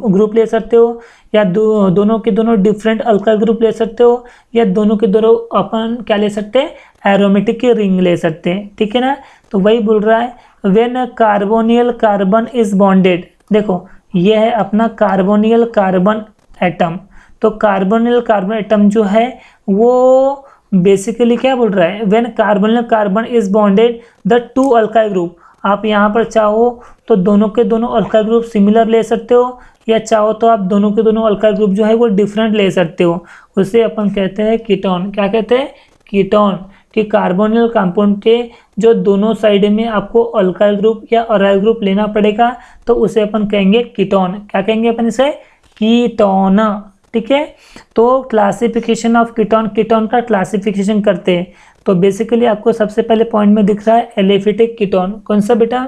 ग्रुप ले सकते हो या दोनों के दोनों डिफरेंट अल्काइल ग्रुप ले सकते हो या दोनों के दोनों अपन क्या ले सकते हैं? एरोमेटिक की रिंग ले सकते हैं, ठीक है ना। तो वही बोल रहा है when carbonyl carbon is bonded. देखो ये है अपना कार्बोनियल कार्बन एटम। तो कार्बोनियल कार्बन एटम जो है वो बेसिकली क्या बोल रहा है? When carbonyl carbon is bonded the 2 alkyl group. आप यहाँ पर चाहो तो दोनों के दोनों अल्काइल ग्रुप सिमिलर ले सकते हो या चाहो तो आप दोनों के दोनों अल्काइल ग्रुप जो है वो डिफरेंट ले सकते हो। उसे अपन कहते हैं कीटोन। क्या कहते हैं? कीटोन। कि कार्बोनिल कंपाउंड के जो दोनों साइड में आपको अल्काइल ग्रुप या अराइल ग्रुप लेना पड़ेगा तो उसे अपन कहेंगे कीटोन। क्या कहेंगे अपन इसे? कीटोन, ठीक है। तो क्लासिफिकेशन ऑफ कीटोन, कीटोन का क्लासिफिकेशन करते हैं। तो बेसिकली आपको सबसे पहले पॉइंट में दिख रहा है एलिफेटिक कीटोन। कौन सा बेटा?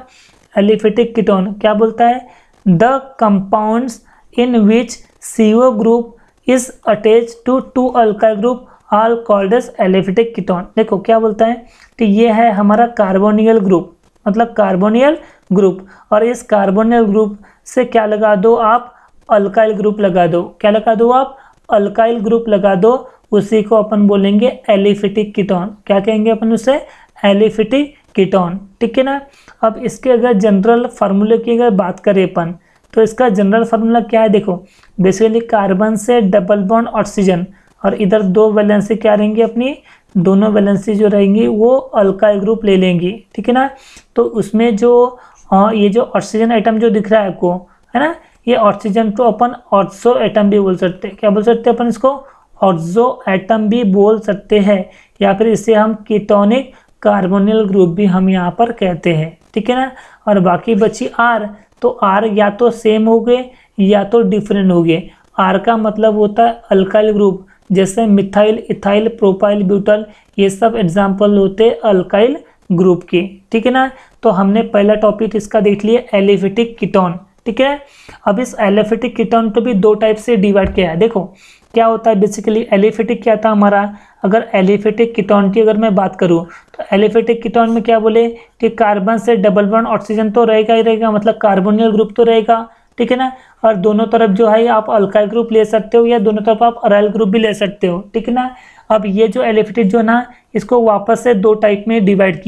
Aliphatic ketone. क्या बोलता है? The compounds in which CO group is attach to 2 alkyl group are called as aliphatic ketone. देखो क्या बोलता है कि ये है हमारा कार्बोनियल ग्रुप, मतलब कार्बोनियल ग्रुप, और इस कार्बोनियल ग्रुप से क्या लगा दो आप? अल्काइल ग्रुप लगा दो। क्या लगा दो आप? अल्काइल ग्रुप लगा दो। उसी को अपन बोलेंगे एलिफेटिक कीटोन। क्या कहेंगे अपन उसे? एलिफेटिक कीटोन, ठीक है ना। अब इसके अगर जनरल फार्मूले की अगर बात करें अपन तो इसका जनरल फार्मूला क्या है? देखो बेसिकली कार्बन से डबल बॉन्ड ऑक्सीजन और इधर 2 वैलेंसी क्या रहेंगी अपनी? दोनों वैलेंसी जो रहेंगी वो अल्काइल ग्रुप ले लेंगी, ठीक है ना। तो उसमें जो ये जो ऑक्सीजन एटम जो दिख रहा है आपको, है ना, ये ऑक्सीजन को अपन ऑक्सो एटम भी बोल सकते हैं। क्या बोल सकते हैं अपन इसको? ऑक्सो एटम भी बोल सकते हैं, या फिर इसे हम कीटोनिक कार्बोनिल ग्रुप भी हम यहाँ पर कहते हैं, ठीक है ना। और बाकी बची R, तो R या तो सेम हो गए या तो डिफरेंट हो गए। R का मतलब होता है अल्काइल ग्रुप, जैसे मिथाइल, इथाइल, प्रोपाइल, ब्यूटाइल, ये सब एग्जाम्पल होते हैं अल्काइल ग्रुप के, ठीक है ना। तो हमने पहला टॉपिक इसका देख लिया एलिफेटिक कीटोन, ठीक है। अब इस एलिफेटिक कीटोन को भी 2 टाइप से डिवाइड किया है। देखो क्या होता है बेसिकली एलिफेटिक क्या था हमारा? अगर एलिफेटिक कीटोन की अगर मैं बात करूं तो एलिफेटिक कीटोन में क्या बोले कि कार्बन से डबल बॉन्ड ऑक्सीजन तो रहेगा ही रहेगा, मतलब कार्बोनिल ग्रुप तो रहेगा, ठीक है ना। और दोनों तरफ जो है आप अल्काइल ग्रुप ले सकते हो या दोनों तरफ आप अराइल ग्रुप भी ले सकते हो, ठीक है ना। अब ये जो एलिफेटिक जो ना इसको वापस से 2 टाइप में डिवाइड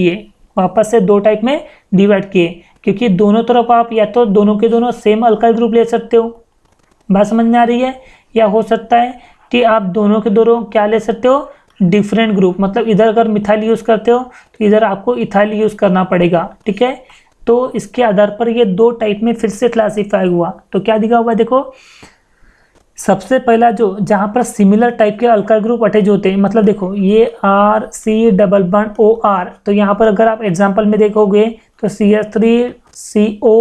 किए, क्योंकि दोनों तरफ आप या तो दोनों के दोनों सेम अल्काइल ग्रुप ले सकते हो, बात समझ में आ रही है, या हो सकता है कि आप दोनों के दोनों क्या ले सकते हो? डिफरेंट ग्रुप, मतलब इधर अगर मिथाइल यूज करते हो तो इधर आपको इथाइल यूज करना पड़ेगा, ठीक है। तो इसके आधार पर ये 2 टाइप में फिर से क्लासीफाई हुआ। तो क्या दिखा हुआ देखो, सबसे पहला जो जहाँ पर सिमिलर टाइप के अल्काइल ग्रुप अटैच होते हैं, मतलब देखो ये RC डबल बॉन्ड OR, तो यहाँ पर अगर आप एग्जांपल में देखोगे तो CH3CO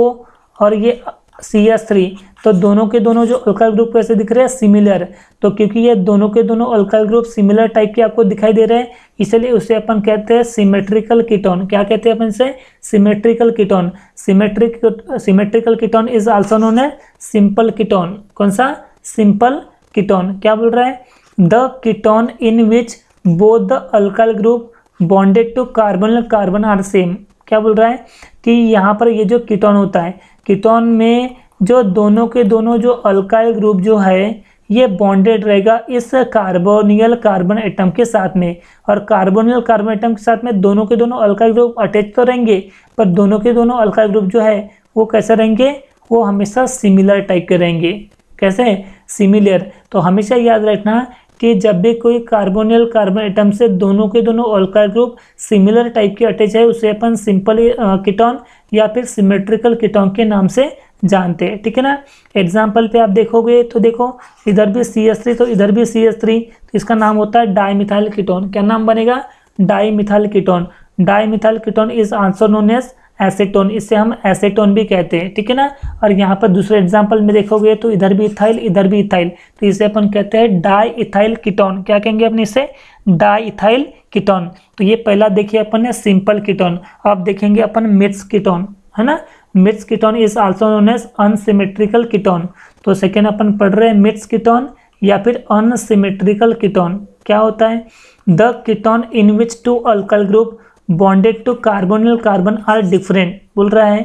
और ये CH3, तो दोनों के दोनों जो अल्काइल ग्रुप कैसे दिख रहे हैं? सिमिलर। तो क्योंकि ये दोनों के दोनों अल्काइल ग्रुप सिमिलर टाइप के आपको दिखाई दे रहे हैं, इसलिए उसे अपन कहते हैं सिमेट्रिकल कीटोन। क्या कहते हैं अपन से? Symmetrical ketone. Symmetrical ketone is also known as simple ketone. कौन सा? Simple ketone. क्या बोल रहा है? The ketone in which both the alkyl group bonded to carbonyl carbon are same. क्या बोल रहा है कि यहाँ पर ये जो कीटोन होता है, कीटोन में जो दोनों के दोनों जो अल्काइल ग्रुप जो है ये बॉन्डेड रहेगा इस कार्बोनियल कार्बन एटम के साथ में, और कार्बोनियल कार्बन एटम के साथ में दोनों के दोनों अल्काइल ग्रुप अटैच तो रहेंगे, पर दोनों के दोनों अल्काइल ग्रुप जो है वो कैसे रहेंगे, वो हमेशा सिमिलर टाइप के रहेंगे। कैसे, सिमिलर। तो हमेशा याद रखना कि जब भी कोई कार्बोनियल कार्बन एटम से दोनों के दोनों अल्काइल ग्रुप सिमिलर टाइप के अटैच है, उसे अपन सिंपल कीटोन या फिर सिमेट्रिकल कीटोन के नाम से जानते हैं। ठीक है ना। एग्जाम्पल पे आप देखोगे तो देखो, इधर भी CH3 तो इधर भी CH3, तो इसका नाम होता है डाईमिथाइल कीटोन। क्या नाम बनेगा, dimethyl ketone. Dimethyl ketone is also known as acetone, इससे हम एसीटोन भी कहते हैं। ठीक है ना। और यहाँ पर दूसरे एग्जाम्पल में देखोगे तो इधर भी इथाइल इधर भी इथाइल, तो इसे अपन कहते हैं डाई इथाइल कीटोन। क्या कहेंगे अपने इसे, डाई इथाइल कीटोन। तो ये पहला देखिए अपन ने सिंपल कीटोन। अब देखेंगे अपन मिक्स कीटोन, है ना। Mix ketone is also known as unsymmetrical ketone. तो सेकेंड अपन पढ़ रहे हैं मिक्स कीटोन या फिर अनसिमेट्रिकल कीटोन। क्या होता है, the ketone in which two alkyl group bonded to carbonyl carbon are different. बोल रहा है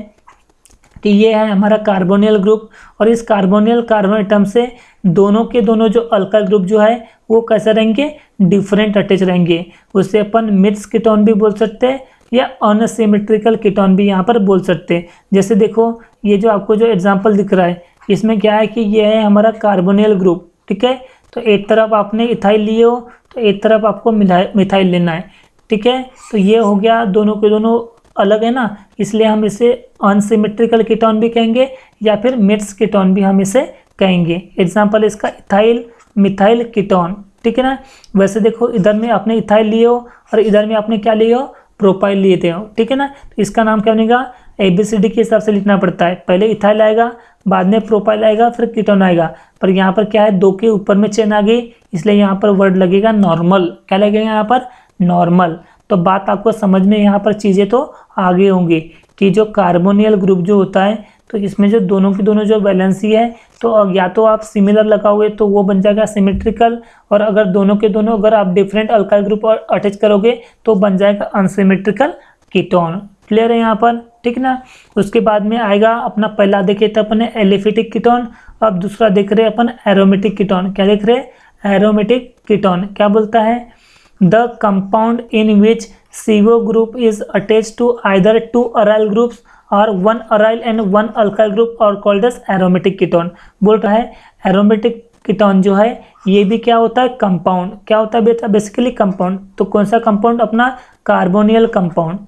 कि ये है हमारा कार्बोनियल ग्रुप, और इस कार्बोनियल कार्बन एटम से दोनों के दोनों जो अल्काइल ग्रुप जो है वो कैसे रहेंगे, डिफरेंट अटैच रहेंगे। उससे अपन मिक्स कीटोन भी बोल सकते हैं या अनसिमेट्रिकल कीटोन भी यहाँ पर बोल सकते हैं। जैसे देखो ये जो आपको जो एग्जांपल दिख रहा है, इसमें क्या है कि ये है हमारा कार्बोनियल ग्रुप। ठीक है। तो एक तरफ आपने इथाइल लिए हो तो एक तरफ आपको मिथाइल लेना है। ठीक है। तो ये हो गया, दोनों के दोनों अलग है ना, इसलिए हम इसे अनसिमेट्रिकल कीटोन भी कहेंगे या फिर मिक्स कीटोन भी हम इसे कहेंगे। एग्जांपल इसका इथाइल मिथाइल कीटोन। ठीक है ना। वैसे देखो इधर में आपने इथाइल लिए हो और इधर में आपने क्या लिए हो, प्रोपाइल लिए थे। ठीक है ना। तो इसका नाम क्या बनेगा, ABCD के हिसाब से लिखना पड़ता है। पहले इथाइल आएगा, बाद में प्रोपाइल आएगा, फिर कीटोन आएगा। पर यहाँ पर क्या है, दो के ऊपर में चेन आ गई, इसलिए यहाँ पर वर्ड लगेगा नॉर्मल। क्या लगेगा यहाँ पर, नॉर्मल। तो बात आपको समझ में यहाँ पर चीज़ें तो आगे होंगी कि जो कार्बोनियल ग्रुप जो होता है, तो इसमें जो दोनों की दोनों जो वैलेंसी है, तो या तो आप सिमिलर लगाओगे तो वो बन जाएगा सिमेट्रिकल, और अगर दोनों के दोनों अगर आप डिफरेंट अल्काइल ग्रुप अटैच करोगे तो बन जाएगा अनसिमेट्रिकल कीटोन। क्लियर है यहाँ पर। ठीक ना। उसके बाद में आएगा अपना पहला देखे तो अपन एलिफेटिक कीटोन, अब दूसरा देख रहे अपन एरोमेटिक कीटोन। क्या देख रहे, एरोमेटिक कीटोन। क्या बोलता है, the compound in which CO group is attached to either two aryl groups or one aryl and one alkyl group are called as aromatic ketone। बोल रहा है एरोमेटिक कीटोन जो है ये भी क्या होता है, कंपाउंड। क्या होता है बेटा, बेसिकली कंपाउंड। तो कौन सा कंपाउंड, अपना कार्बोनियल कंपाउंड,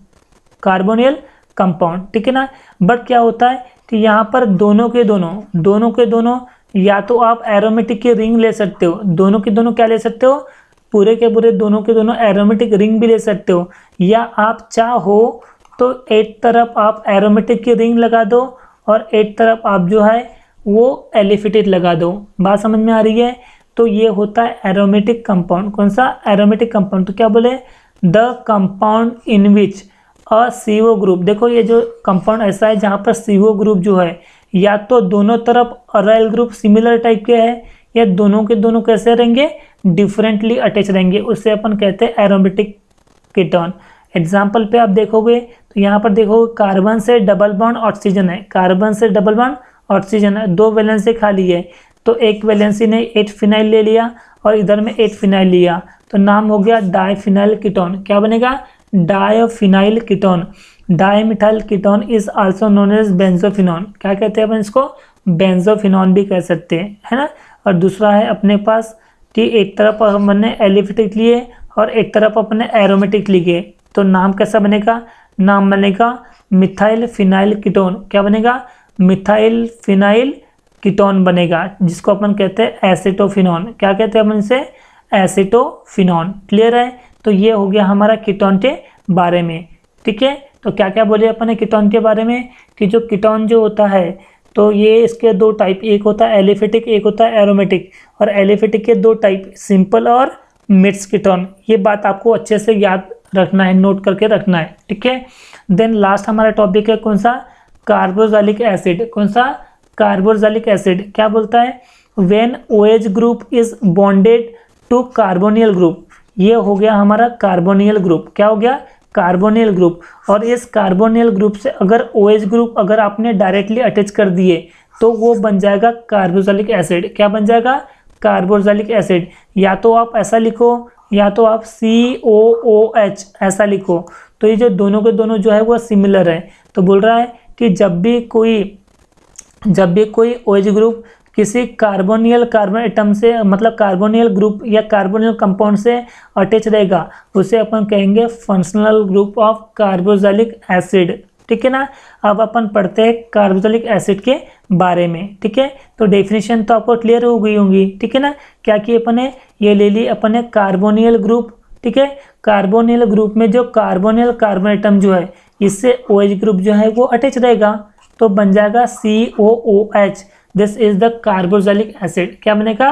कार्बोनियल कंपाउंड। ठीक है ना। बट क्या होता है कि यहाँ पर दोनों के दोनों या तो आप एरोमेटिक की रिंग ले सकते हो, दोनों के दोनों क्या ले सकते हो, पूरे के पूरे दोनों के दोनों एरोमेटिक रिंग भी ले सकते हो, या आप चाहो तो एक तरफ आप एरोमेटिक की रिंग लगा दो और एक तरफ आप जो है वो एलिफेटिक लगा दो। बात समझ में आ रही है। तो ये होता है एरोमेटिक कंपाउंड। कौन सा, एरोमेटिक कंपाउंड। तो क्या बोले, the compound in which a CO group. देखो ये जो कंपाउंड ऐसा है जहाँ पर CO ग्रुप जो है या तो दोनों तरफ अराइल ग्रुप सिमिलर टाइप के है, या दोनों के दोनों कैसे रहेंगे, डिफरेंटली अटैच रहेंगे, उससे अपन कहते हैं एरोमेटिक कीटोन। एग्जाम्पल पे आप देखोगे तो यहाँ पर देखोगे कार्बन से डबल बॉन्ड ऑक्सीजन है, कार्बन से डबल बॉन्ड ऑक्सीजन है, दो वैलेंसी खाली है, तो एक वैलेंसी ने 8 फिनाइल ले लिया और इधर में 8 फिनाइल लिया, तो नाम हो गया डाईफिनाइल कीटोन। क्या बनेगा, diphenyl ketone. Dimethyl ketone is also known as benzophenone. क्या कहते हैं अपन इसको, बेंजोफिनॉन भी कह सकते हैं, है ना। और दूसरा है अपने पास कि एक तरफ हमने एलिफेटिक लिए और एक तरफ अपने एरोमेटिक लिए, तो नाम कैसा बनेगा, नाम बनेगा मिथाइल फिनाइल कीटोन। क्या बनेगा, मिथाइल फिनाइल कीटोन बनेगा, जिसको अपन कहते हैं एसिटोफिनॉन। क्या कहते हैं अपन इसे, एसिटोफिनॉन। क्लियर है। तो ये हो गया हमारा कीटोन के बारे में। ठीक है। तो क्या क्या बोले अपन ने कीटोन के बारे में, कि जो कीटोन जो होता है तो ये इसके दो टाइप, एक होता है एलिफेटिक, एक होता है एरोमेटिक, और एलिफेटिक के दो टाइप, सिंपल और मिक्स कीटोन। ये बात आपको अच्छे से याद रखना है, नोट करके रखना है। ठीक है। देन लास्ट हमारा टॉपिक है कौन सा, कार्बोक्सिलिक एसिड। कौन सा, कार्बोक्सिलिक एसिड। क्या बोलता है, when OH group is bonded to carbonyl group. ये हो गया हमारा कार्बोनियल ग्रुप। क्या हो गया? Carbonyl group. और इस कार्बोनियल ग्रुप से अगर OH ग्रुप अगर आपने डायरेक्टली अटैच कर दिए तो वो बन जाएगा कार्बोक्सिलिक एसिड। क्या बन जाएगा? Carboxylic acid. या तो आप ऐसा लिखो या तो आप COOH ऐसा लिखो। तो ये जो दोनों के दोनों जो है वो सिमिलर है। तो बोल रहा है कि जब भी कोई OH ग्रुप किसी कार्बोनियल कार्बन एटम से मतलब कार्बोनियल ग्रुप या कार्बोनियल कंपाउंड से अटैच रहेगा उसे अपन कहेंगे functional group of carboxylic acid. ठीक है ना। अब अपन पढ़ते हैं कार्बोक्सिलिक एसिड के बारे में। ठीक है, तो डेफिनेशन तो आपको क्लियर हो गई होंगी। ठीक है ना। क्या किए अपन ने? ये ले ली अपन ने कार्बोनियल ग्रुप। ठीक है, कार्बोनियल ग्रुप में जो कार्बोनियल कार्बन एटम जो है इससे OH ग्रुप जो है वो अटैच रहेगा तो बन जाएगा COOH। This is the carboxylic acid. क्या बनेगा?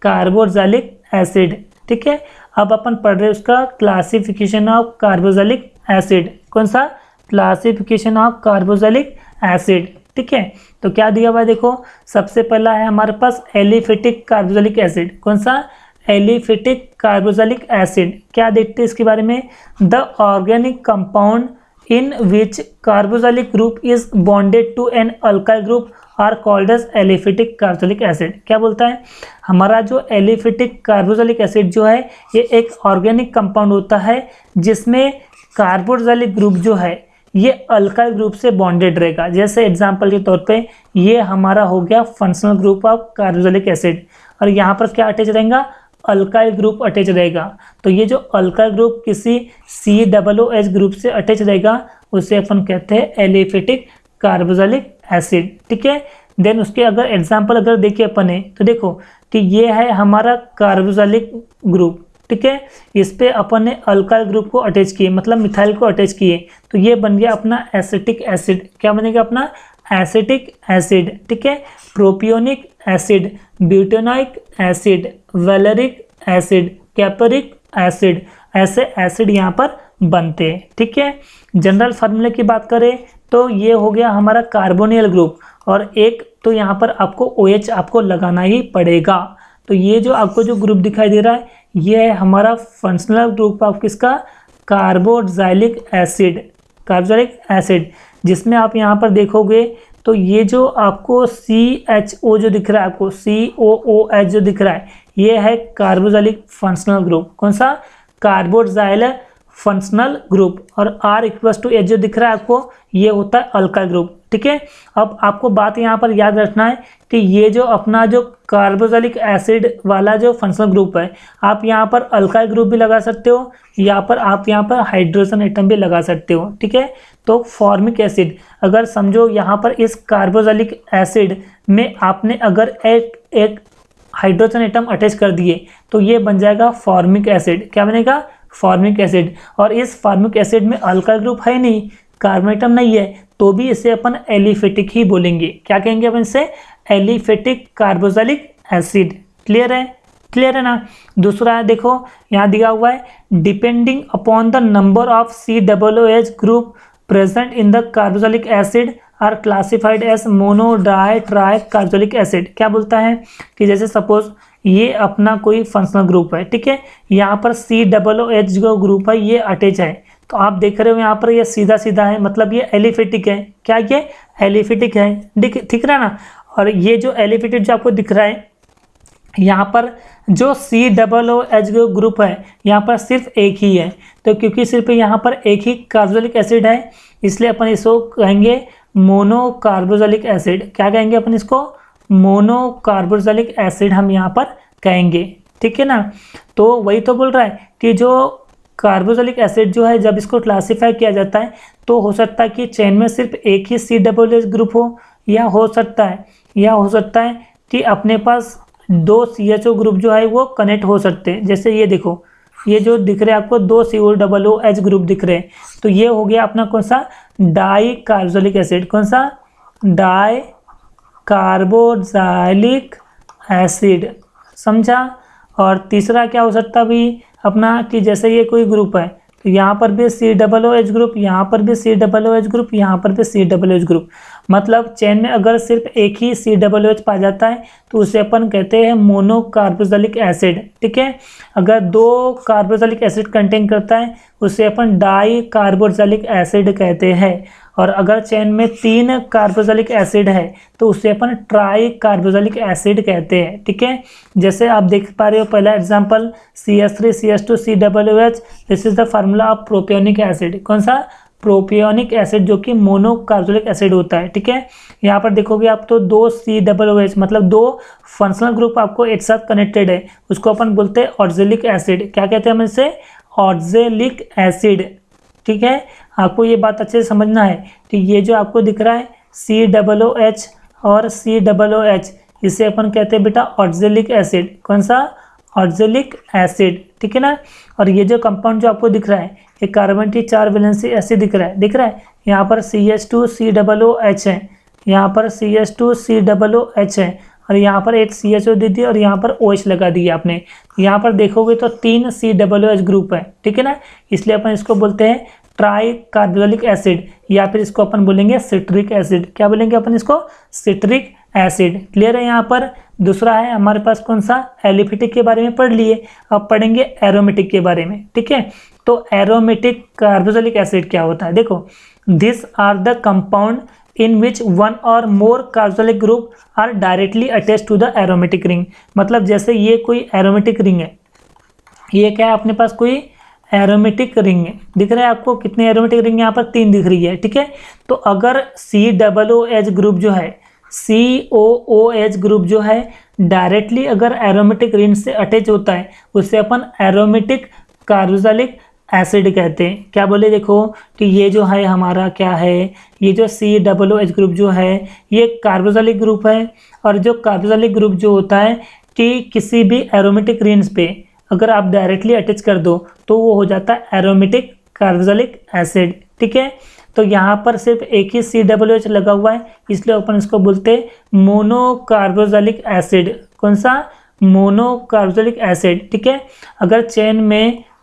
Carboxylic acid. ठीक है, अब अपन पढ़ रहे उसका क्लासिफिकेशन ऑफ कार्बोक्सिलिक एसिड। कौन सा? Classification of carboxylic acid. ठीक है, तो क्या दिया हुआ है देखो। सबसे पहला है हमारे पास एलिफेटिक कार्बोक्सिलिक एसिड। कौन सा? Aliphatic carboxylic acid. क्या देखते हैं इसके बारे में? The organic compound in which carboxylic group is bonded to an alkyl group are called as aliphatic carboxylic acid। क्या बोलता है? हमारा जो एलिफेटिक कार्बोक्सिलिक एसिड जो है ये एक ऑर्गेनिक कंपाउंड होता है जिसमें कार्बोक्सिलिक ग्रुप जो है ये अल्काइल ग्रुप से बॉन्डेड रहेगा। जैसे एग्जांपल के तौर पे ये हमारा हो गया functional group of carboxylic acid और यहाँ पर क्या अटैच रहेगा? अल्काइल ग्रुप अटैच रहेगा। तो ये जो अल्काइल ग्रुप किसी COOH ग्रुप से अटैच रहेगा उसे अपन कहते हैं एलिफेटिक कार्बोक्सिलिक एसिड। ठीक है, देन उसके अगर एग्जांपल अगर देखिए अपन ने तो देखो कि ये है हमारा कार्बोक्सिलिक ग्रुप। ठीक है, इस पे अपन ने अल्काइल ग्रुप को अटैच किए मतलब मिथाइल को अटैच किए तो ये बन गया अपना एसिटिक एसिड। क्या बनेगा? अपना एसिटिक एसिड। ठीक है, propionic acid, butanoic acid, valeric acid, capric acid, ऐसे एसिड यहाँ पर बनते हैं। ठीक है, जनरल फार्मूले की बात करें तो ये हो गया हमारा कार्बोनियल ग्रुप और एक तो यहाँ पर आपको OH आपको लगाना ही पड़ेगा। तो ये जो आपको जो ग्रुप दिखाई दे रहा है ये है हमारा फंक्शनल ग्रुप ऑफ किसका? Carboxylic acid. कार्बोक्सिलिक एसिड जिसमें आप यहाँ पर देखोगे तो ये जो आपको CHO जो दिख रहा है आपको COOH जो दिख रहा है ये है कार्बोक्सिलिक फंक्शनल ग्रुप। कौन सा? Carboxyl functional group. और R=H जो दिख रहा है आपको ये होता है अल्काइल ग्रुप। ठीक है, अब आपको बात यहाँ पर याद रखना है कि ये जो अपना जो कार्बोक्सिलिक एसिड वाला जो फंक्शनल ग्रुप है आप यहाँ पर अल्काइल ग्रुप भी लगा सकते हो या पर आप यहाँ पर हाइड्रोजन एटम भी लगा सकते हो। ठीक है, तो फॉर्मिक एसिड अगर समझो यहाँ पर इस कार्बोक्सिलिक एसिड में आपने अगर एक हाइड्रोजन एटम अटैच कर दिए तो ये बन जाएगा फॉर्मिक एसिड। क्या बनेगा? Formic acid. और इस फॉर्मिक एसिड में अल्काइल ग्रुप है नहीं, कार्बन एटम नहीं है तो भी इसे अपन एलिफेटिक ही बोलेंगे। क्या कहेंगे अपन इसे? Aliphatic carboxylic acid. क्लियर है? क्लियर है ना। दूसरा है देखो यहाँ दिया हुआ है depending upon the number of COOH group present in the carboxylic acid are classified as mono di tri carboxylic acid. क्या बोलता है कि जैसे सपोज ये अपना कोई फंक्शनल ग्रुप है। ठीक है, यहाँ पर COOH जो ग्रुप है ये अटैच है तो आप देख रहे हो यहाँ पर ये सीधा सीधा है मतलब ये एलिफेटिक है। क्या ये? एलिफेटिक है। दिख रहा है ना। और ये जो एलिफेटिक जो आपको दिख रहा है यहाँ पर जो COOH ग्रुप है यहाँ पर सिर्फ एक ही है। तो क्योंकि सिर्फ यहाँ पर एक ही कार्बोक्सिलिक एसिड है इसलिए अपन इसको कहेंगे मोनो कार्बोक्सिलिक एसिड। क्या कहेंगे अपन इसको? मोनो कार्बोक्सिलिक एसिड हम यहाँ पर कहेंगे। ठीक है ना। तो वही तो बोल रहा है कि जो कार्बोक्सिलिक एसिड जो है जब इसको क्लासीफाई किया जाता है तो हो सकता है कि चेन में सिर्फ एक ही COOH ग्रुप हो या हो सकता है कि अपने पास 2 CHO ग्रुप जो है वो कनेक्ट हो सकते हैं। जैसे ये देखो ये जो दिख रहे हैं आपको 2 COOH ग्रुप दिख रहे हैं तो ये हो गया अपना कौन सा? Di carboxylic acid. कौन सा? Di carboxylic acid. समझा। और तीसरा क्या हो सकता है भी अपना कि जैसे ये कोई ग्रुप है तो यहाँ पर भी COOH ग्रुप, यहाँ पर भी COOH ग्रुप, यहाँ पर भी COOH ग्रुप। मतलब चेन में अगर सिर्फ एक ही COOH पाया जाता है तो उसे अपन कहते हैं मोनो कार्बोक्सिलिक एसिड। ठीक है, अगर 2 कार्बोक्सिलिक एसिड कंटेन करता है उसे अपन डाई कार्बोक्सिलिक एसिड कहते हैं। और अगर चेन में 3 कार्बोक्सिलिक एसिड है तो उसे अपन ट्राई कार्बोक्सिलिक एसिड कहते हैं। ठीक है, जैसे आप देख पा रहे हो पहला example CH3CH2COOH, this is the formula of propionic acid. कौन सा? प्रोपियोनिक एसिड, जो कि मोनो कार्बोक्सिलिक एसिड होता है। ठीक है, यहाँ पर देखोगे आप तो 2 COOH मतलब 2 फंक्शनल ग्रुप आपको एक साथ कनेक्टेड है, उसको अपन बोलते हैं ऑक्जेलिक एसिड। क्या कहते हैं हम इसे? Oxalic acid. ठीक है, आपको ये बात अच्छे से समझना है। तो ये जो आपको दिख रहा है COOH और COOH, इसे अपन कहते हैं बेटा ऑक्जेलिक एसिड। कौन सा? Oxalic acid. ठीक है ना। और ये जो कंपाउंड जो आपको दिख रहा है ये कार्बन की 4 वैलेंसी एसिड दिख रहा है। यहाँ पर CH2COOH है, यहाँ पर CH2COOH है, और यहाँ पर एक CHO दे दी और यहाँ पर OH लगा दिया आपने। यहाँ पर देखोगे तो 3 COOH ग्रुप है। ठीक है ना, इसलिए अपन इसको बोलते हैं ट्राई कार्बोक्सिलिक एसिड, या फिर इसको अपन बोलेंगे सिट्रिक एसिड। क्या बोलेंगे अपन इसको? Citric acid. क्लियर है। यहाँ पर दूसरा है हमारे पास कौन सा? एलिफेटिक के बारे में पढ़ लिए, अब पढ़ेंगे एरोमेटिक के बारे में। ठीक है, तो एरोमेटिक कार्बोक्सिलिक एसिड क्या होता है? देखो, this are the compound in which one or more carboxylic group are directly attached to the aromatic ring। मतलब जैसे ये कोई एरोमेटिक रिंग है, ये क्या है अपने पास? कोई एरोमेटिक रिंग है। दिख रहा है आपको कितने एरोमेटिक रिंग? यहाँ पर 3 दिख रही है। ठीक है, तो अगर COOH ग्रुप जो है, COOH ग्रुप जो है डायरेक्टली अगर एरोमेटिक रिंग से अटैच होता है उसे अपन एरोमेटिक कार्बोक्सिलिक एसिड कहते हैं। क्या बोले? देखो कि ये जो है हमारा क्या है, ये जो COOH ग्रुप जो है ये कार्बोक्सिलिक ग्रुप है, और जो कार्बोक्सिलिक ग्रुप जो होता है कि किसी भी एरोमेटिक रिंग्स पे अगर आप डायरेक्टली अटैच कर दो तो वो हो जाता है एरोमेटिक कार्बोक्सिलिक एसिड। ठीक है, तो यहाँ पर सिर्फ एक ही COOH लगा हुआ है, इसलिए अपन इसको बोलते हैं मोनो कार्बोक्सिलिक एसिड। कौन सा? Mono carboxylic acid. ठीक है, अगर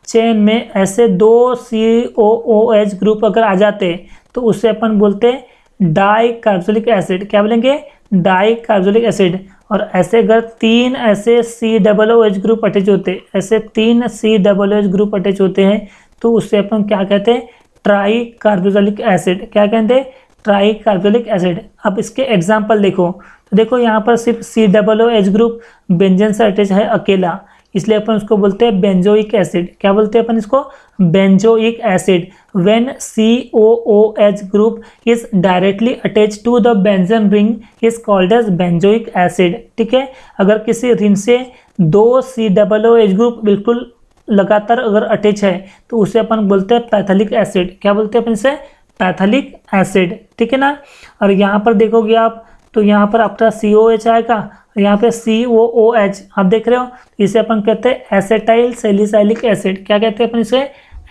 चेन में ऐसे 2 COOH ग्रुप अगर आ जाते हैं तो उसे अपन बोलते हैं डाई कार्बोक्सिलिक एसिड। क्या बोलेंगे? Di carboxylic acid. और ऐसे अगर 3 ऐसे COOH ग्रुप अटैच होते, ऐसे 3 COOH ग्रुप अटैच होते हैं तो उससे अपन क्या कहते हैं? Try carboxylic acid. क्या कहते हैं? Try carboxylic acid. अब इसके एग्जाम्पल देखो, तो देखो यहाँ पर सिर्फ COOH ग्रुप बेंजीन से अटैच है अकेला, इसलिए अपन उसको बोलते हैं बेंजोइक एसिड। क्या बोलते हैं अपन इसको? Benzoic acid. When COOH group is directly attach to the benzene ring is called as benzoic acid. ठीक है, अगर किसी रिंग से 2 COOH ग्रुप बिल्कुल लगातार अगर अटैच है तो उसे अपन बोलते हैं पैथेलिक एसिड। क्या बोलते हैं अपन इसे? पैथेलिक एसिड। ठीक है ना। और यहाँ पर देखोगे आप तो यहाँ पर आपका COH आएगा, यहाँ पे COOH आप देख रहे हो, इसे अपन कहते हैं एसेटाइल सैलिसाइलिक एसिड। क्या कहते हैं अपन इसे?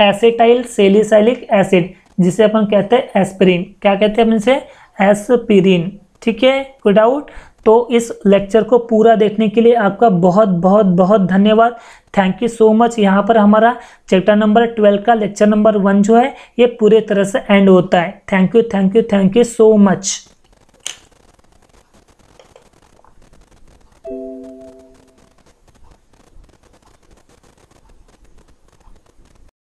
एसेटाइल सैलिसाइलिक एसिड, जिसे अपन कहते हैं एस्पिरिन। क्या कहते हैं अपन इसे? एस्पिरिन। ठीक है, कोई डाउट? तो इस लेक्चर को पूरा देखने के लिए आपका बहुत बहुत बहुत धन्यवाद। Thank you so much. यहाँ पर हमारा चैप्टर नंबर 12 का लेक्चर नंबर 1 जो है ये पूरे तरह से एंड होता है। Thank you so much.